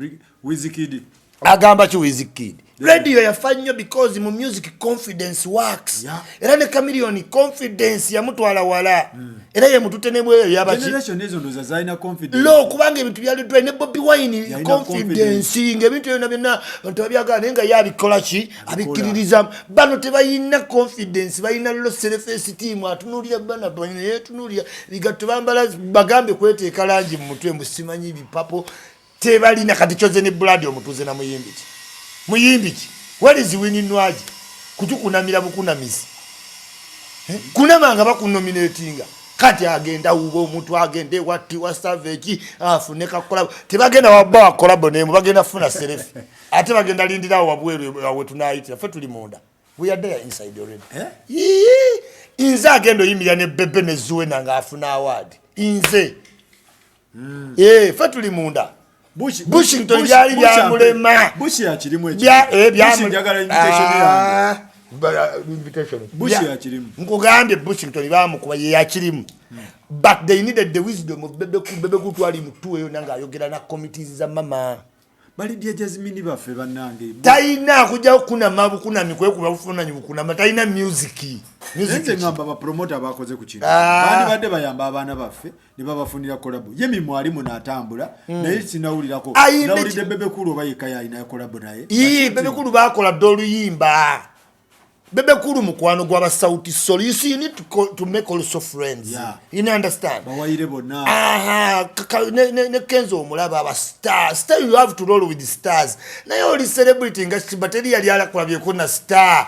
Wizkid agamba ki Wizkid radio yafa nnyo because mu music confidence works era ne Chameleone confidence yamutwala wala era ye mutute ne bweyo yabaki generation ezo ndo zaina confidence lo kubanga ebintu byali dwe ne Bobby Wine confidence ng'ebintu byonna byonna abantu babyagala nga yabikola ki abikiririza bano tebayina confidence bayina lo self esteem atunulira bana bana yetunulira bigatto bambala bagambe kweteeka langi mu mutwe musimanyi bipapo tebalina kati kyoze ne blood omutuze na muyimbi ki where is winning nwaji kutukunamira bukunamisi kunamanga bakunominatinga kati agenda ubo omuntu agende wati wa Savage afune kakolabo tebagenda wabba kolabo nemu bagenda funa selfie ate bagenda lindirawo wabweru awe tunaayitira fe tuli munda we are there inside already inze agendo yimira ne bebe ne zuwe nanga afuna award inze fe tuli munda Bushington yali bya mulema Bush ya kirimu bya njagala invitation yange invitation Bush ya kirimu nkugambye Bushington bamukuba ye ya kirimu but they needed the wisdom of bebe kutwali mutuwe nanga ayogera na committees za mama bali dia Jasmine bafe banange taina kuja kuna mabu kuna mikwe kubafuna nyibukuna mataina music nze ngamba ba promoter bakoze ku kintu bandi badde bayamba abana baffe ne babafunira collab yemi mwalimu natambula naye sinawulirako nawulide bebe kulu bayika yayina collab naye bebe kulu bakola doluyimba bebe kulu mukwano gwa Sauti Sol you see you need to make also friends you understand bawayire bonna ne Kenzo omulaba aba star you have to roll with the stars naye oli celebrity nga bateri yali alakulabye ko na star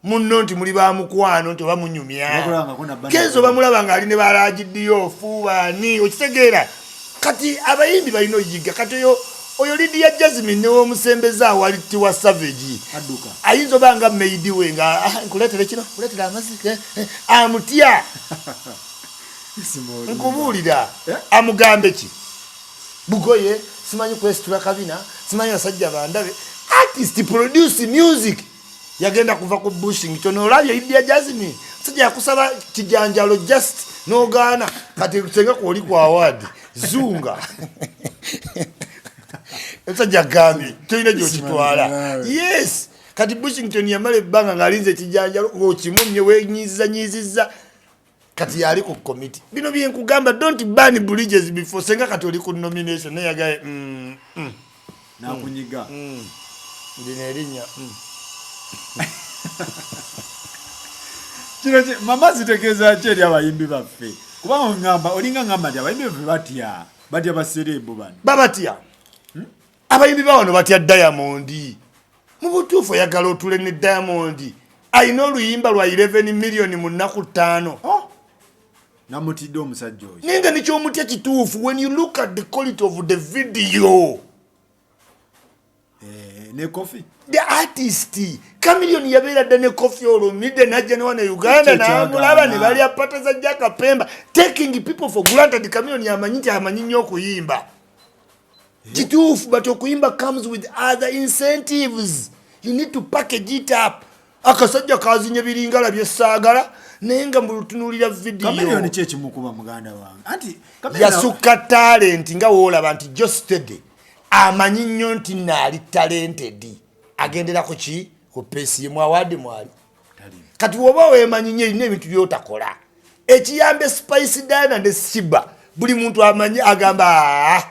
munno nti muli ba mukwano nti bamunyumya Kenzo bamulaba nga ali ne balagidiyo fuwani okitegeera kati abayimbi balino yiga kati oyo Lydia Jasmine ne omusembeza wali tiwa Savage aduka ayinzo banga meidi wenga nkuletera kino kuletera amazi amutya nkubulira amugambe ki bugoye simanyi kwestura kabina simanyi asajja bandabe artist produce music yagenda kuva ku Bushington olabye Lydia Jasmine sajja kusaba kijanjalo just no gana kati kutenga ko oli kwa award zunga Nsajja gambi toyina gyo kitwala yes kati Bushington yamale banga ngalinze kijanjalo okimumye wenyiza kati yali ku committee bino bye nkugamba don't burn bridges before senga kati oli ku nomination naye yagaye na kunyiga ndine erinya kino mama zitekeza cheri abayimbi baffe kubanga ngamba olinga ngamba ndi abayimbi batya baserebo bano babatya abayimbi bawano batya Diamond mu butuufu oyagala otule ne Diamond ayina oluyimba lwa 11 million mu nnaku 5 namutidde omusajja oyo ninga nikyomutya kituufu when you look at the quality of the video ne Kofi the artist Chameleone yabeera dda ne Kofi Olomide najja ne wana Uganda n'amulaba ne bali apata za Jaka Pemba taking people for granted Chameleone amanyi nnyo okuyimba kituufu but okuyimba comes with other incentives you need to package it up akasajja kazinye biringala byesaagala naye nga mulutunulira video Chameleone kye kimukuba muganda wange anti yasukka talent nga woolaba nti just today amanyi nnyo nti naali talented agendera ku ki ku pesi yemu awadi mwali kati woba weemanyi nnyo erina ebintu byotakola ekiyambe Spice Dana ne Siba buli muntu amanyi agamba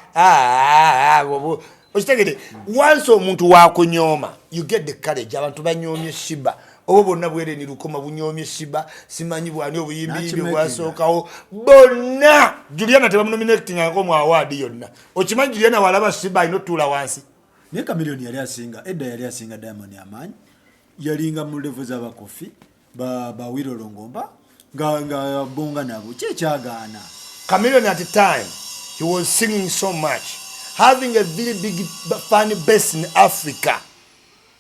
okitegede once omuntu wakunyooma you get the courage abantu banyoomye Shiba obo bonna bwere ni lukoma bunyoomye Shiba simanyi bwani obuyimbi bwasookawo bonna Juliana tebamunominating ngo mu award yonna okimanyi Juliana walaba Shiba ino tula wansi ne Chameleone yali asinga edda yali asinga Diamond amanyi yalinga mu level za bakofi ba Wiro Longomba nga bonga nabo kyagaana Chameleone at the time he was singing so much having a very big fan base in Africa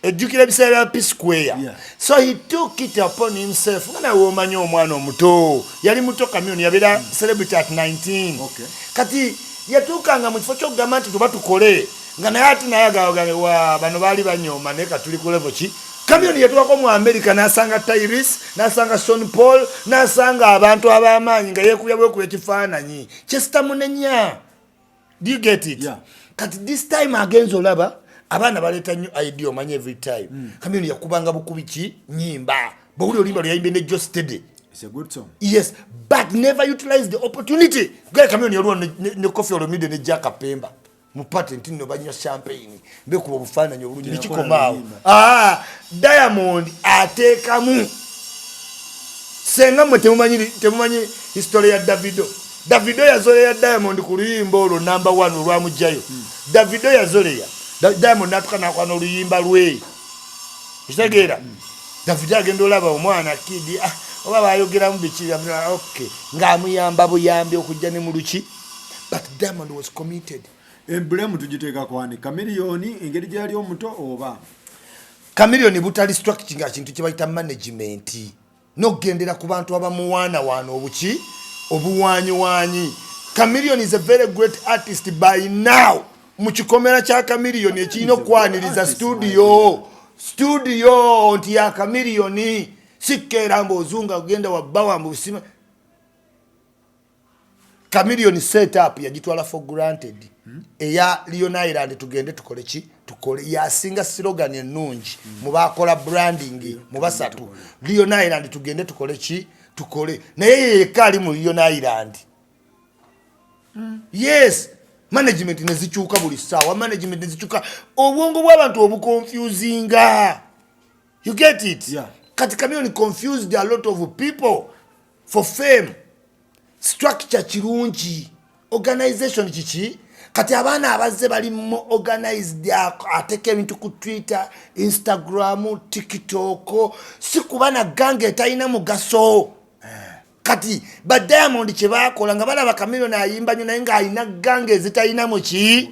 ejukira bisera P Square so he took it upon himself ngana womanyi omwana omuto yali muto Chameleone yabera celebrity at 19 kati yatukanga mu kifo ky'okugamba nti tuba tukole nga naye ati naye wa bano baali banyooma naye katuli ku level ki Chameleone yatuwako mu America n'asanga Tyrese n'asanga Sean Paul n'asanga abantu ab'amaanyi nga yeekubya bwekuba ekifaananyi kyesitamunenya do you get it kati this time agenza olaba abaana baleeta nnyo idea omanye every time Chameleone yakubanga bukubi ki nyimba bwuli olimba luyayimbe ne Joe Steady it's a good song yes but never utilize the opportunity gwe Chameleone yalwa ne Kofi Olomide ne Jaka Pemba mu patent no banywa champagne bekuba bufaananyi obulungi nikikomaawo Diamond ateekamu senga mwe temumanyi history ya Davido yazoleya Diamond ku luyimba olwo number 1 olwamugjayo Davido yazoleya Diamond natuka nakwana oluyimba lwe kitegeera David agenda olaba omwana kidi oba bayogeramu biki okay ng'amuyamba buyambi okujja ne mu luki but Diamond was committed. Blame tugiteeka kwani Chameleone engeri gyali omuto oba Chameleone butali structure nga kintu kye bayita management n'okugendera ku bantu abamuwaana waana obuki obuwanyi. Chameleone is a very great artist by now. Mu kikomera kya Chameleone ekirina okwaniriza studio nti ya Chameleone sikera mbozunga kugenda wabbawa mu busima. Chameleone set up yagitwala for granted. Eya Lion Island tugende tukole ki tukole yasinga slogan ennungi mu bakola branding mu basatu Lion Island tugende tukole ki tukole naye yekali mu Lion Island. Yes, management nezichuka buli sawa, management nezichuka obwongo bw'abantu obuconfusinga. You get it? Yeah. Kati Chameleone confused a lot of people for fame. Structure kirungi, organization kiki. Kati abana abazze bali organized ateke ebintu ku Twitter, Instagram, TikTok, sikubana gange etalina mugaso. Kati ba Diamond kye bakola nga balaba Chameleone ayimba nyo naye nga alina gange ezitalina mu ki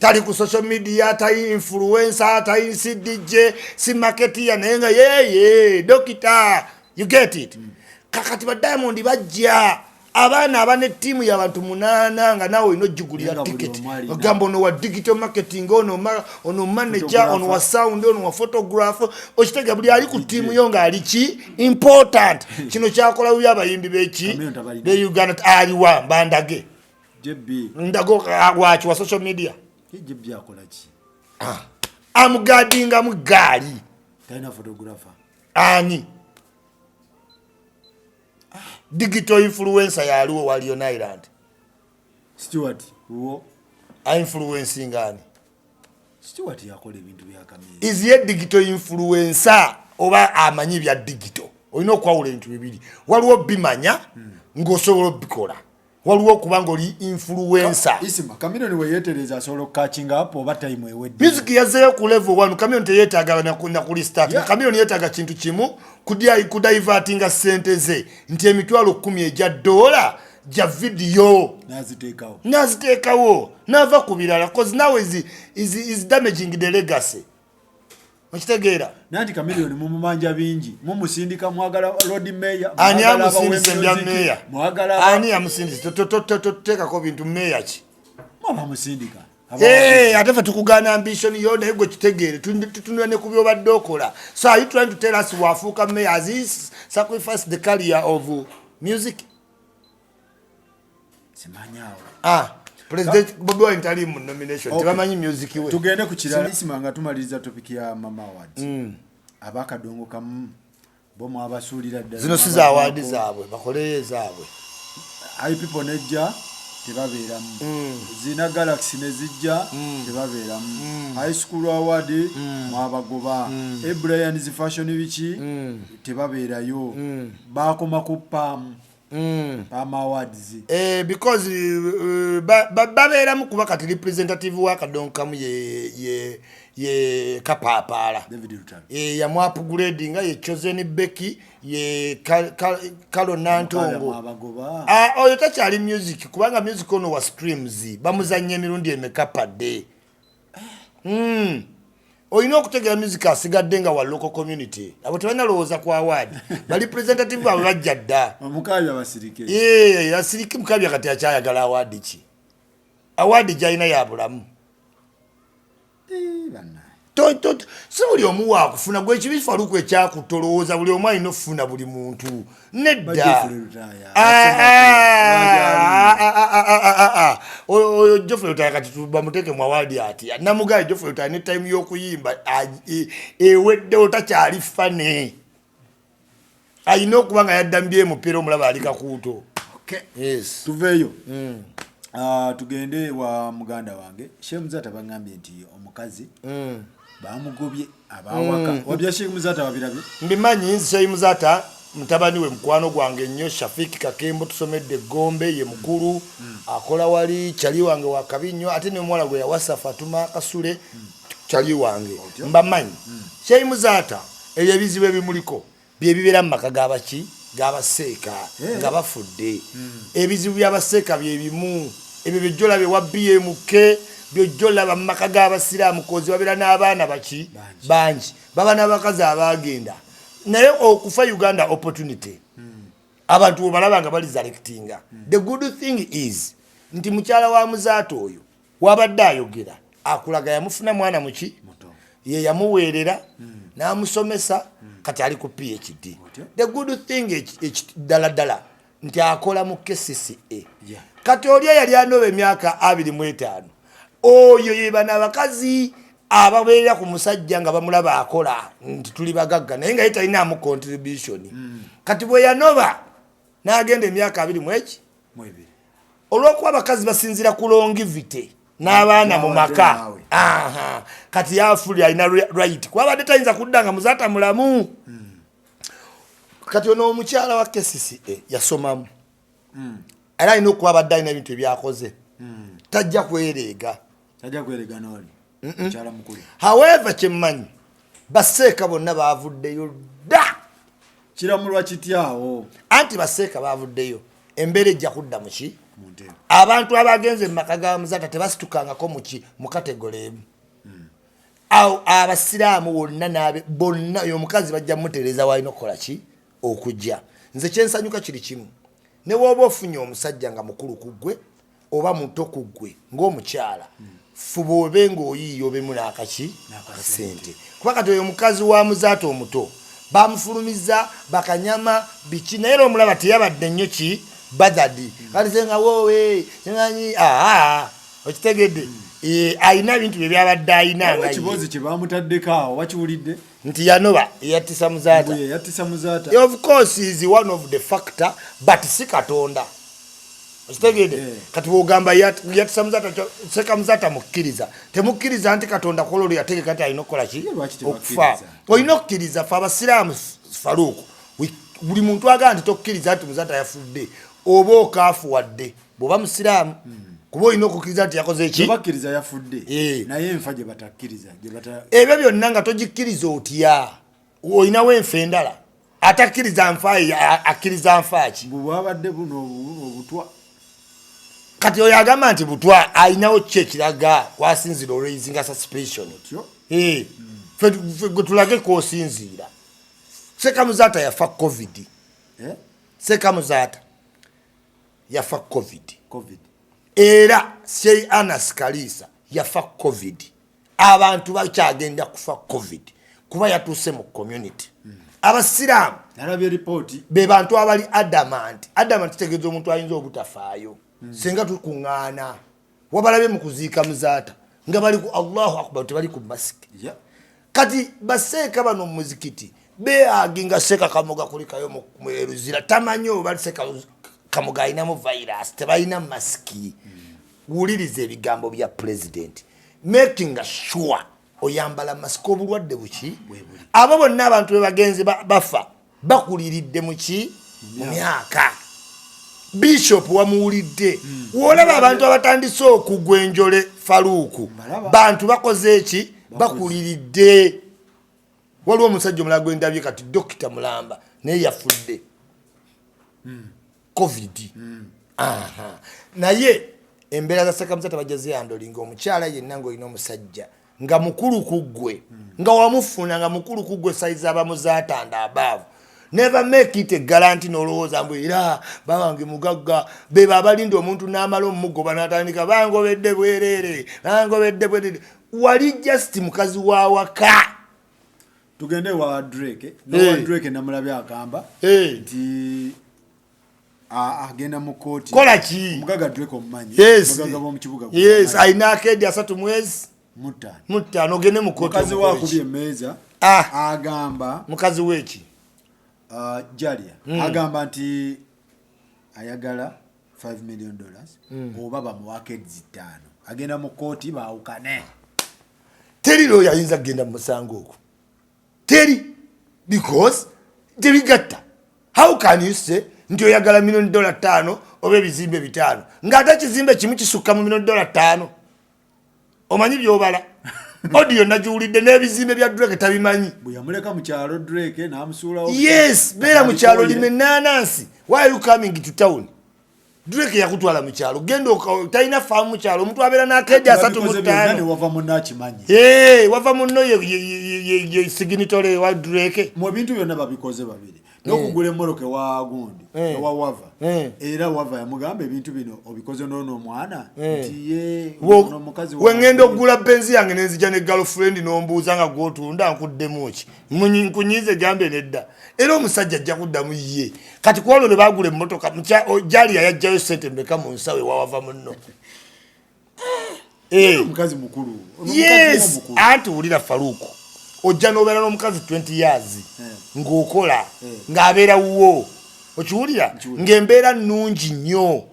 tali ku social media, tali influencer, tali si DJ, si marketeer naye nga yeye dokita. You get it? Kakati ba Diamond bajja abana abane timu y'abantu 8 nga nawe ino jugulira ticket ogambo no wa digital marketing ono manager ono wa sound ono wa photograph okitega buli ali ku timu yo nga ali ki important kino kyakola uya abayimbi beki be Uganda ali wa bandage JB ndago wachi wa social media JB akola ki amugadinga mugali taina photographer ani digital influencer yaliwo wa Lion Island. Stewart wo influencing ani Stewart yakola ebintu bya Chameleone. Is ye digital influencer oba amanyi bya digital? Olina okwawula ebintu bibiri. Waliwo bimanya ng'osobola bikola. Waliwo kubanga oli influencer. Isima Chameleone we yetereza solo catching up oba time ewedde. Music yazeyo ku level 1 Chameleone teyetaaga na kuli start. Yeah. Chameleone yetaaga kintu kimu kudivertinga sente ze nti emitwalo 10 eja dola ja video naziteekawo nava kubirala cause now is damaging the legacy. Okitegeera nanti Chameleone mumumanja bingi mumusindika mwagala road mayor ani amusindize mbya mayor mwagala ani amusindize toteka ko bintu mayor ki mama musindika atefa tukugana ambition yo naye gwe kitegeere tunone ku byobadde okola. So are you trying to tell us wafuuka mayor as he sacrifice the career of music? Simanyawo President Bobi Wine tali mu nomination tebamanyi music we. Tugende ku kirala isimanga tumaliriza topic ya Mama Awards. Abakadongo kamu bomu abasuulira ddala zino siza award zaabwe bakoleye zaabwe high people nejja tebabeeramu zina Galaxy nezijja tebabeeramu high school award mwabagoba Brian's fashion biki tebabeerayo bakoma ku PAM awards because babeeramu kuba kati representative wa Kadonkamu ye Kapapala David Rutaro ya upgrade nga ye Chosen Becky ye Kalo Nantongo oyo takyali music kubanga music ono wa streams bamuzanye emirundi emeka padde oyina okutegera music asigadde nga wa local community abo tebana lowooza ku award ba representative abo bajja dda omukabi abasirike asirike mukabi kati akyayagala award ki award gyalina ya bulamu si buli omu wakufuna gwe ekibifa luku ekyakutolowooza buli omu alina okufuna buli muntu nedda oyo Geoffrey Lutaya kati bamuteke mu award ati namugaye Geoffrey Lutaya ne time y'okuyimba ewedde otakyali fane alina okuba nga yaddambye mupiira omulaba alika kuuto. Yes. Tuveeyo tugende wa muganda wange Sheikh Muzata bangambye nti omukazi bamugobye abawaka wabya Sheikh Muzata wabirabye mbimanyi Sheikh Muzata mutabani we mukwano gwange nnyo Shafiki Kakembo tusomedde Gombe ye mukuru akola wali chali wange wa Kabinyo ate ne mwala gwe yawasa Fatuma Kasule chali wange mbamanyi Sheikh Muzata ebyo ebizibu ebimuliko bye bibeera mu maka g'abaseeka nga bafudde. Ebizibu by'abaseeka bye bimu ebyo byojjola bye wa BMK byojjola ba maka g'abasiraamu kozi babeera n'abaana bangi baba n'abakazi abagenda naye okufa Uganda opportunity abantu obalaba nga bali selectinga. The good thing is nti mukyala wa Muzaata oyo wabadde ayogera akulaga yamufuna mwana muki ye yamuweerera n'amusomesa kati ali ku PhD. The good thing ddala nti akola mu KCCA. Kati oli yali anoba emyaka 25 oyo yebana abakazi ababeera ku musajja nga bamulaba akola nti tuli bagagga naye nga yetalinamu contribution. Kati bwe yanoba n'agenda emyaka 22 olw'okuba abakazi basinzira ku longevity n'abaana mu maka. Kati yafuli alina right kuba badde tayinza kudda nga Muzaata mulamu. Kati ono omukyala wa KCCA yasomamu era alina okuba badde alina ebintu ebyakoze tajja kwereega n'oli mukyala mukulu. However kyemmanyi baseeka bonna baavuddeyo dda kiramulwa kityawo anti baseeka baavuddeyo embeera ejja kudda muki abantu abagenze mu maka ga Muzaata tebasitukangako mu kategole emu. Awo abasiraamu bonna oyo omukazi bajja mutereeza walina okukola ki okujja. Nze kyensanyuka kiri kimu ne bw'oba ofunye omusajja nga mukulu ku ggwe oba muto ku ggwe ng'omukyala fuba obe ng'oyiiya obemu n'akasente kuba kati oyo omukazi wa Muzaata omuto bamufulumiza bakanyama biki naye era omulaba teyabadde nnyo ki badadi kalisenga wowe nganyi okitegedde ayina ebintu bye byabadde ayina nga ekibozi kye bamutaddeko awo wakiwulidde nti yanoba yattisa Muzaata. Of course is one of the factor but si Katonda okitegedde. Kati bw'ogamba yattisa Muzaata seka Muzaata mukkiriza temukkiriza nti Katonda kola olwo yategeka nti alina okukola ki okufa. Olina okukkiriza fe abasiraamu Faruku buli muntu agamba nti tokkiriza nti Muzaata yafudde oba okaafuwadde bw'oba musiraamu kuba olina okukkiriza nti yakoze eki bakkiriza yafudde naye enfa gye batakkiriza ebyo byonna nga togikkiriza otya olinawo enfa endala atakkiriza nfa akkiriza nfa ki bwabadde buno obutwa. Kati oyo agamba nti butwa alinawo ki ekiraga kwasinzira olweizinga suspicion fe gwe tulage kwosinziira. Seka Muzaata yafa covid Seka Muzaata yafa covid era Sheikh Anas Kalisa yafa covid. Abantu bakyagenda kufa covid kuba yatuuse mu community. Abasiraamu nalabye report be bantu abali adamant kitegeeza omuntu ayinza obutafaayo senga tukuŋŋaana wabalabye mu kuziika Muzaata nga bali ku Allahu Akbar tebali ku masiki. Kati baseeka bano mu muzikiti beaginga Seka Kamoga kulikayo mu eruzira tamanyi oba Seka Kamoga alinamu virus tebalina masiki. Wuliriza ebigambo bya president making sure oyambala masiki obulwadde buki abo bonna abantu bebagenzi bafa bakuliridde muki mu myaka. Bishop wamuwulidde wolaba abantu abatandise okugwa enjole Faruku bantu bakoze eki bakuliridde. Waliwo omusajja omulala gwendabye kati Dr. Mulamba naye yafudde covid. Naye embeera za Seka Muzaata bajja zeyandolinga omukyala yenna ng'olina omusajja nga mukulu ku ggwe nga wamufuna nga mukulu ku ggwe sayizi aba Muzaata and above. Never make it a guarantee n'olowooza mbu era bawange mugagga beba abalinda omuntu n'amala omugoba n'atandika bangobedde bwereere wali just mukazi wa waka. Tugende wa Drake no Drake namulabye agamba nti agenda mu kooti kola ki mugaga Drake omumanyi mugaga bo mu kibuga ayina akedi 3 mwezi mutano ogende mu kooti mukazi wa kubye emmeeza agamba mukazi weki Jalia agamba nti ayagala $5 million oba bamuwake 5 agenda mu kooti baawukane. Teri lo yayinza genda mu musango ogwo teri because tebigatta. How can you say nti oyagala $5 million oba ebizimbe 5 ng'ate ekizimbe kimu kisukka mu $5 million? Omanyi byobala audio nagiwulidde n'ebizimbe bya Drake tabimanyi. Bwe yamuleka mu kyalo Drake n'amusuulawo. Yes, beera mu kyalo lime nanansi. Why are you coming to town? Drake yakutwala mu kyalo. Genda talina faamu mu kyalo. Omuntu abeera n'akedde 35. Wava munno akimanyi. Wava munno ye signatory wa Drake. Mu bintu byonna babikoze babiri. N'okugula emmoloka wa gundi wa wava era wava yamugamba ebintu bino obikoze n'ono omwana nti ye omukazi wengenda okugula benzi yange nenzija ne girlfriend n'ombuuza nga gwotunda nkuddemu ki nkunyize gambe nedda era omusajja ajja kuddamu ye kati kwolwo ne bagula emmotoka jali yajjayo sente mbeka mu nsawe wawava munno omukazi mukulu. Yes, anti wulira Faruku ojja n'obeera n'omukazi 20 years ng'okola ng'abeera wuwo okiwulira ng'embeera nnungi nnyo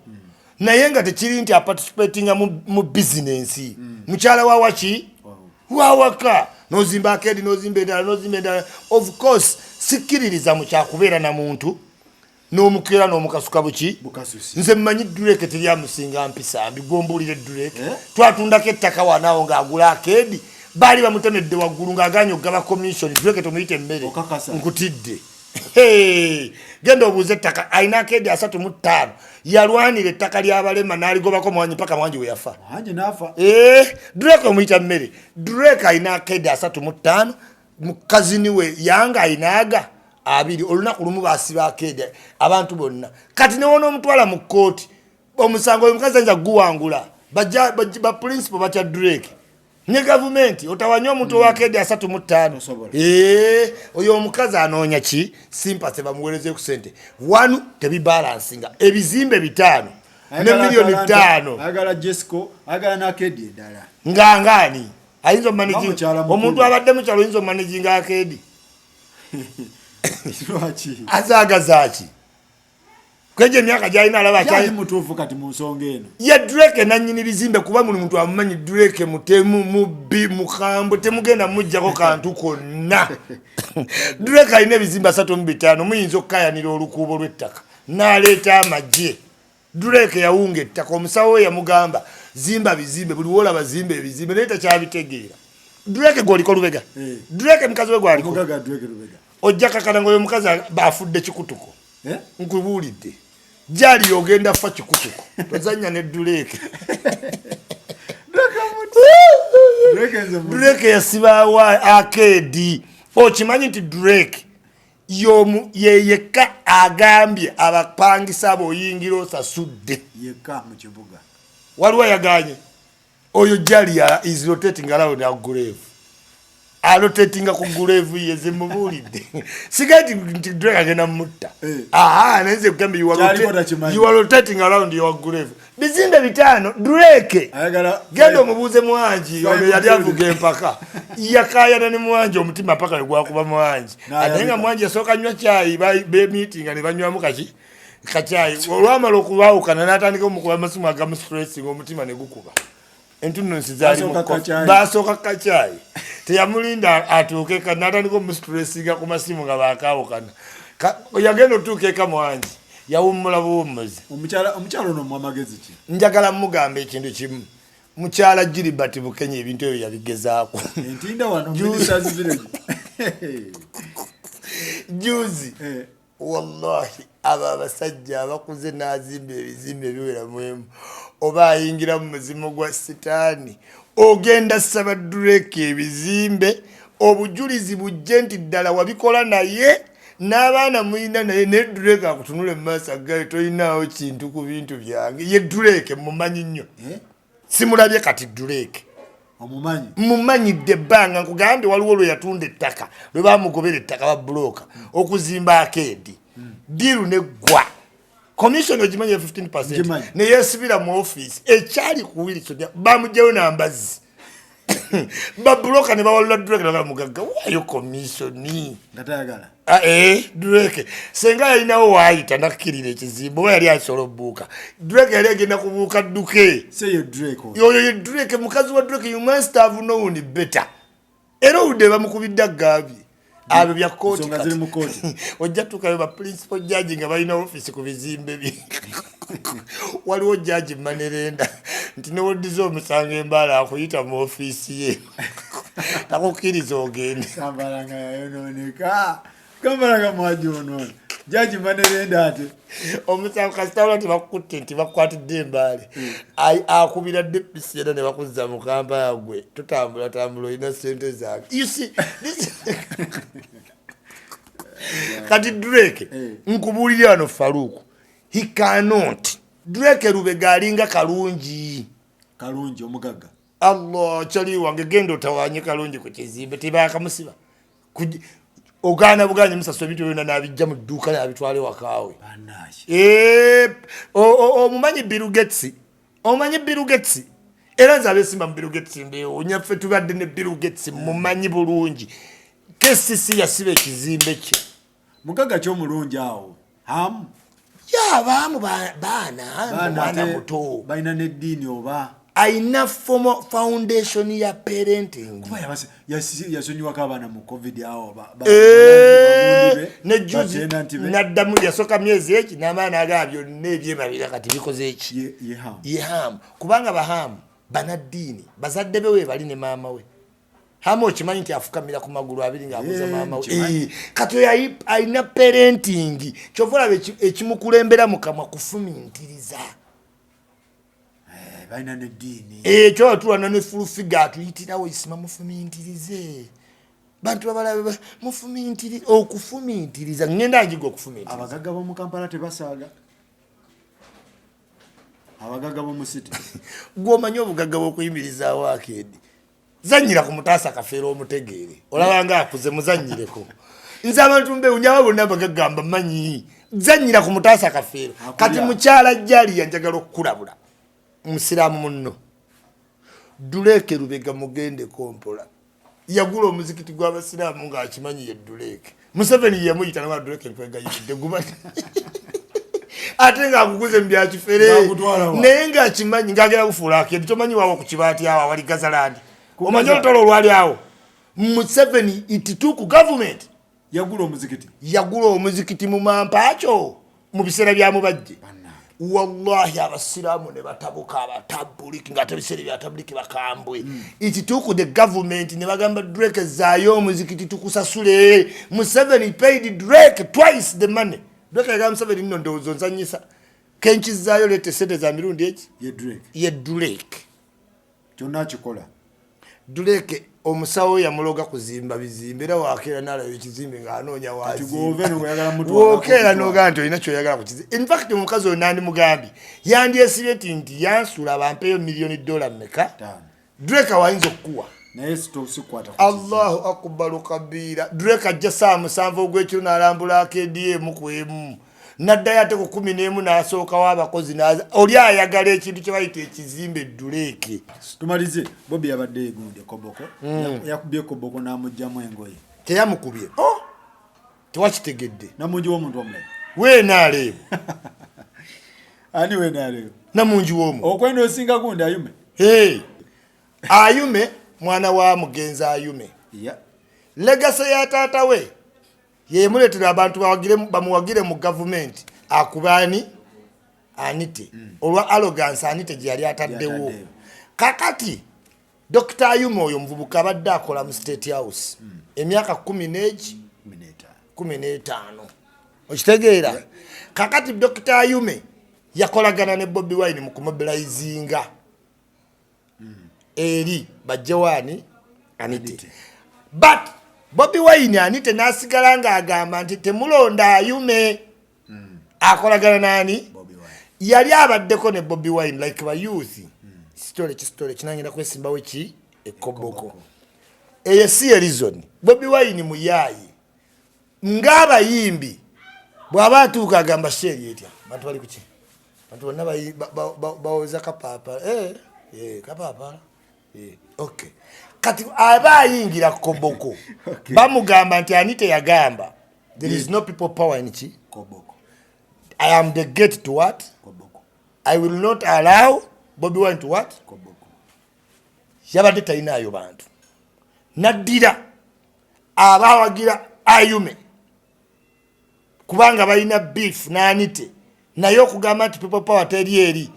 naye nga tekiri nti aparticipatinga mu bizinensi mukyala wawaki wawaka n'ozimba akeedi n'ozimba endala of course sikkiririza mu kyakubeera na muntu n'omukeera n'omukasuka buki nze mmanyi Drake teryamusinga mpisa mbigombuulire Drake twatundako ettaka wanaawo ng'agula akeedi bali bamutemedde waggulu ng'aganya okugaba commission Drake tomuyite emmere nkutidde genda obuuze ettaka alina akeedi 35 yalwanira ettaka ly'abalema n'aligobako Mwangi mpaka Mwangi we yafa. Drake omuyita mmere. Drake alina akeedi 35 mukazini we yanga ayinaaga 2 olunaku lumu baasiba akeedi abantu bonna kati newona omutwala mu kkooti omusango omukazi ayinza guwangula ba principal batya Drake ne government otawanya omuntu wa akeedi 35 oyo omukazi anoonya ki sympathy bamuweereze ku sente wanu tebibalansinga ebizimbe 5 ne milioni 5 agala Jesco agala na akeedi endala ngangani ayinza managing omuntu abadde mu kyalo ayinza managing akeedi azagazaaki kweje myaka jaina alaba kyali mutuufu kati mu nsonga eno ye Drake nannyini bizimbe kuba buli muntu amumanyi Drake mutemu mubbi mukambo temugenda mujjako kantu konna Drake alina ebizimbe 35 muyinza okukayanira olukuubo lw'ettaka n'aleeta amagye Drake yawunga ettaka omusawo we yamugamba zimba bizimbe buli wolaba zimbe ebizimbe naye takyabitegeera Drake gwoliko Lubega Drake mukazi we gwaliko ojja kakana ngoyo mukazi bafudde kikutuko nkubuulidde jali ogenda fa kikutuko tozanya ne Drake Drake yasibawa akeedi okimanyi nti Drake yeyeka agambye abapangisa aboyingira osasudde yeka mu kibuga waliwo yaganye oyo jali is rotating around a grave alotetinga ku grave yeze mubulidde sigati nti Drake agenda mutta nenze kugambe you are rotating around your grave bizimbe 5 Drake gendo mubuze Mwangi ono yali avuga empaka yakayana ne Mwangi omutima paka yegwakuba Mwangi atenga Mwangi yasoka nywa chai be meeting ne banywamu kachai olwamala okubawukana n'atandika omukuba amasimu agamu stressing omutima ne gukuba entuno nsizali basoka kachai teyamulinda atuuke kanatandika omustressiga ku masimu nga bakawukana yagenda otuukeeka Mwangi yawummula buwummuzi omukyala ono mwamagezi ki njagala mugamba ekintu kimu mukyala Gilbert Bukenya ebintu ebyo yabigezaako entinda wano ministers village juzi wallahi aba abasajja abakuze n'azimba ebizimbe biwera muemu oba ayingira mu muzimu gwa sitaani ogenda saba Drake ebizimbe obujulizi bujje nti ddala wabikola naye n'abaana muyina naye ne Drake akutunule mu maaso agaye toyinaawo kintu ku bintu byange ye Drake mumanyi nnyo simulabye kati Drake mumanyidde ebbanga nkugambye waliwo lwe yatunda ettaka lwe bamugobera ettaka ba buloka okuzimba akeedi diru neggwa commission ogimanyi 15% ne yesibira mu office ekyali ku Wilson bamugyewo n'ambazi babuloka ne bawalula Drake nga mugagga wayo commissioni ngatayagala Drake senga yalinawo waayita nakkirira ekizimbo oba yali asobola obbuuka Drake yali agenda kubuuka dduke oyo ye Drake mukazi wa Drake you must have known better era udde bamukubidde aggabi abo bya kooti ojja tukayo ba principal judge nga balina office ku bizimbe bye waliwo judge Manerenda nti newoddiza omusanga embaala akuyita mu office ye takukiriza ogende Kambalanga yayononeka Kambalanga mwajonoona Jaji Manerenda ate omusango kasitawula tebakukutte nti bakukwatidde embaale akubira depisi yena ne bakuzza mu kampala gwe tutambula olina ssente zange you see this kati Drake nkubuulira wano Faruku he cannot Drake Lubega alinga kalungi omugagga Allah chali wange gendo tawanye kalungi ku kizimbe tebakamusiba ogana buganye musaso bitu yona nabijja mu dduuka nabitwale wakaawe omumanyi Bill Gates era nze abesimba mu Bill Gates mbeewo nyaffe tubadde ne Bill Gates mumanyi bulungi KCC yasiba ekizimbe kye mugagga ky'omulungi awo hamu baamu baana muto balina n'eddiini oba aina formal foundation ya parenting kuba yasonyiwako abaana mu covid awo ne juzi naddamu yasoka myezi eki n'amaana aga byonna ebyemabira kati bikoze eki yehamu kubanga bahamu banaddiini bazadde bewe bali ne maama we hamu okimanyi nti afukamira ku magulu abiri ng'abuuza maama we kati oyo alina parenting kyova olaba ekimukulembera mu kamwa kufumintiriza balina n'eddiini ekyo tulwana ne full figure atuyitirawo isima mufumintirize bantu babala mufumintirize okufumintiriza ngenda njiga okufumintiriza abagagga b'omu Kampala tebasaaga abagagga b'omu city gw'omanyi obugagga bw'okuyimirizaawo akeedi zanyira ku mutaasa kafeera omutegeere olaba nga akuze muzanyireko nze abantu mbewunyaba bonna abagagga mbamanyi zanyira ku mutaasa kafeera kati mukyala jjali yanjagala okukulabula musiraamu munno Drake Lubega mugende kompola yagula omuzikiti gw'abasiraamu ng'akimanyi ye Drake Museveni yamuyita nawa Drake nkwega yidde guba ate ng'akuguze mu byakifere naye ng'akimanyi ng'agera bufuula akeedi tomanyi waawo ku kibaati awo awali Gazalandi omanyi olutalo olwali awo Museveni itituku government yagula omuzikiti mu mampaakyo mu biseera byamubajje wallahi abasiraamu ne batabuka abatabuliki ng'ate biseera byatabuliki bakambwe itituku the government ne bagamba Drake zaayo omuzikiti tukusasule Museveni paid Drake twice the money Drake yagamba Museveni nno ndowooza nzanyisa kenkizaayo leete sente za mirundi eki ye Drake kyonna kikola Drake omusawo yamuloga kuzimba bizimbe era wakeera n'alaba ekizimbe ng'anoonya waziwokeera n'ogaa nti olina kyoyagala ku kizimbe in fact omukazi oyo nandi mugambi yandyesibye nti yansula bampeeyo $1,000,000 mmeka Drake awayinza okukuwa naye sitosikwata Allahu akbaru kabiira Drake ajja saa 7 ogw'ekiro n'alambula AKDM ku emu naddayo ate ku 11 n'asookawo abakozi naza oli ayagala ekintu kye bayita ekizimbe Drake tumalize Bobby yabadde egundi Koboko yakubye Koboko n'amugjamu engoye teyamukubye tewakitegedde namungi w'omuntu omulayi weenaaleebo ani weenaaleebo namungi w'omu okwenda osinga gundi Ayume Ayume mwana wa mugenzi Ayume legase ya taata we yemuletera abantu bamuwagire mu government akubani Anite olwa arrogance Anite gye yali ataddewo kakati Dr. Ayume oyo muvubuka abadde akola mu State House emyaka 15 okitegeera kakati Dr. Ayume yakolagana ne Bobi Wine mu kumobilizinga eri bajewani Anite but Bobi Wine Anite nasigala ng'agamba nti temulonda Ayume akolagana nani yali abaddeko ne Bobi Wine like ba youth story kinanyira kwesimbawo ki Koboko eyo si reason Bobi Wine muyayi ng'abayimbi bw'aba atuuka agamba sheri etya bantu bali kuki bantu bonna bawoza kapapa kapapa okay kati aba ayingira Koboko bamugamba nti Anite yagamba there is no people power in ki Koboko I am the gate to what Koboko I will not allow Bobi Wine to what Koboko yabadde talinayo bantu naddira abawagira Ayume kubanga balina beef na Anite naye okugamba nti people power teri eri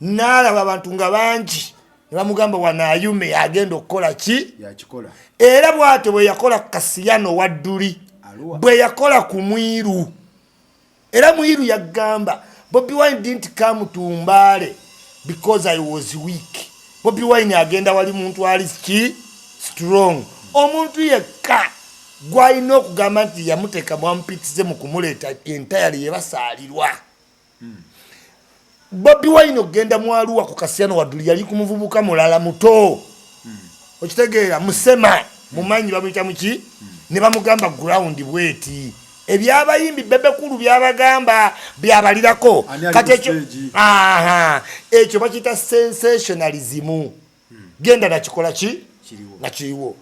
n'alaba abantu nga bangi bamugamba wanayume agenda okukola ki yakikola era bwate bwe yakola Kasiyano Wadduli bwe yakola ku Mwiru era Mwiru yagamba Bobi Wine didn't come to Mbale because I was weak. Bobi Wine agenda wali muntu ali ki strong omuntu yekka gwalina okugamba nti yamuteeka mwampitize mu kumuleeta entirely yebasalirwa Bobi Wine ogenda mwaluwa ku Kasiyano Wadduli yali kumuvubuka mulala muto okitegeera musema mumanyi bamuyita muki ne bamugamba ground bweti ebyabayimbi bebekulu byabagamba byabalirako kati ekyo bakita sensationalism genda nakikola ki nakiriwo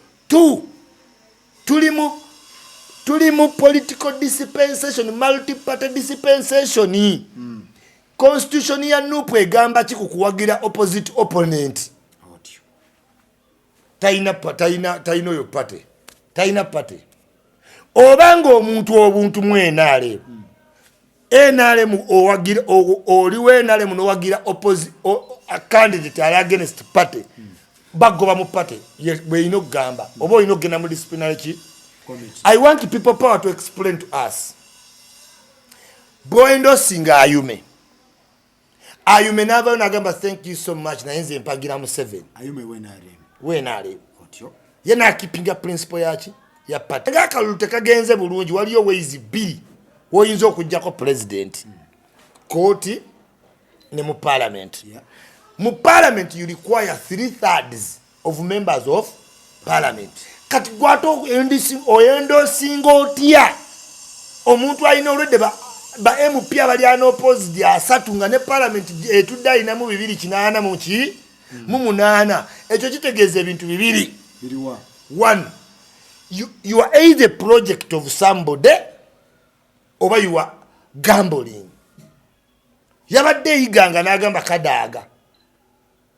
tulimu political dispensation multi-party dispensation constitution ya Nupu egamba ki kukuwagira opposite opponent taina oyo party taina party obanga omuntu obuntu mwenale enale owagira oliwe enale munowagira opposite a candidate ali against party bagoba mu party we ino gamba obo ino gena mu disciplinary ki I want people power to explain to us boendo singa ayume nava nagamba thank you so much na enze mpagira mu 7 ayume wenale otyo yena akipinga principle yachi ya party ngakalute kagenze bulungi waliyo ways B woyinza okujjako president court ne mu parliament mu parliament you require 3/3 of members of parliament kati gwato oyendo singo tia omuntu alina olwedde ba MP abali ano opposed ya satunga ne parliament etudde ina mu 280 mu ki mu 8 ekyo kitegeeza ebintu bibiri biriwa one you are either project of somebody oba you are gambling yabadde iganga nagamba Kadaga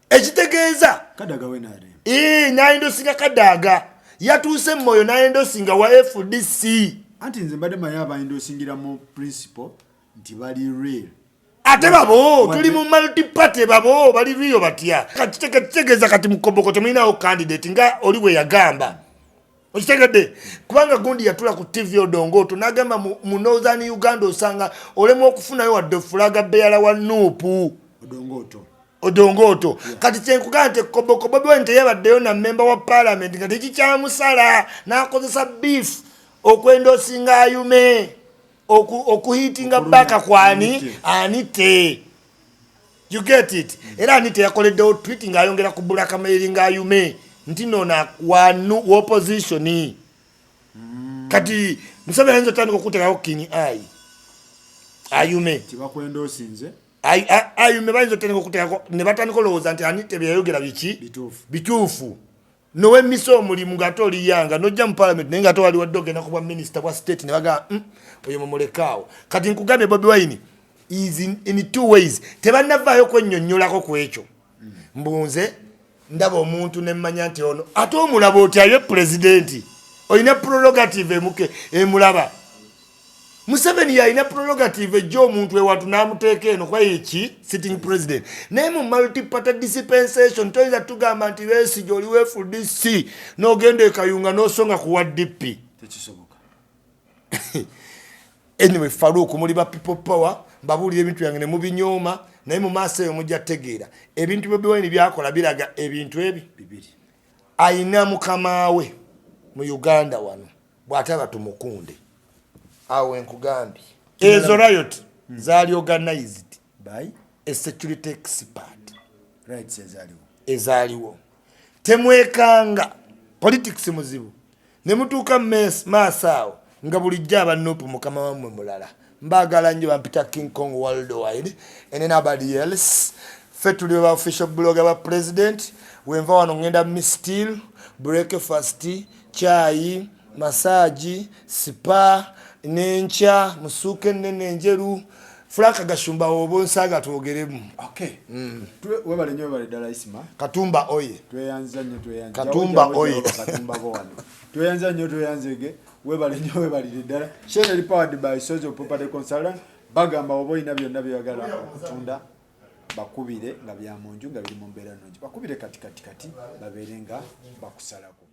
ekitegeeza Kadaga wenare naendo singa Kadaga yatuse moyo naendo singa wa FDC anti nze mbadde mayaba ndo singira mu principle nti bali real ate babo tuli mu multi party babo bali real batya kitegeeza kati mukoboko temina candidate nga oliwe yagamba okitegedde kubanga gundi yatula ku TV Odongoto nagamba mu Northern Uganda osanga olemu okufunayo wadde fulaga beyala wa Nupu Odongoto kati kyenkugante koboko Bobi Wine yabaddeyo na member wa parliament nga tekikyamusala nakozesa beef okwendo singa ayume okuhitinga baka kwani anite you get it era anite yakoleddewo tweet nga ayongera ku Black Mail nga ayume ntino na wanu opposition kati Museveni nzo tandika okutekawo King ayume tibakwendo sinze ayume bayinza otandika okutekako ne batandika olowooza nti anite byayogera biki bituufu nowe miso omulimu ng'ate oliyanga nojja mu parliament naye ng'ate wali wadde ogenda kubwa minister bwa state ne bagamba oyo mumulekaawo kati nkugambye Bobi Wine is in two ways tebannavaayo kwennyonnyolako ku ekyo mbunze ndaba omuntu nemmanya nti ono ate omulaba oti aye president olina prerogative emulaba Museveni yalina prerogative ejja omuntu ewatu n'amuteeka eno kwa yeki sitting president naye mu multi-party dispensation toyinza tugamba nti Besigye oli wa FDC n'ogenda ekayunga n'osonga ku wa DP tekisoboka anyway Farouk muli ba people power mbabuulira ebintu byange ne mubinyooma naye mu maaso eyo mujja tegeera ebintu Bobi Wine byakola biraga ebintu ebi bibiri ayina mukama we mu Uganda wano bw'ataba tumukunde awe nkugambye ezo riot zaali organized by a security expert right ezaliwo temwekanga politics muzibu ne mutuuka maaso awo nga bulijjo abanupu mukama wammwe mulala mbagala nnyo bampita King Kong worldwide and anybody else fe tuli ba official blogger ba president wenva wano ngenda mistil breakfast chai massage spa nencha musuke nene njeru Frank Gashumba obonsaga twogeremu okay webale nyo webale dala isima Katumba oye tweyanza Katumba oye Katumba bo wano tweyanzege webale nyo webale dala channel powered by Sozo Property Consultant bagamba oboyina byonna byagala okutunda bakubire nga bya munju nga biri mu mbeera nnungi bakubire kati babeere nga bakusalako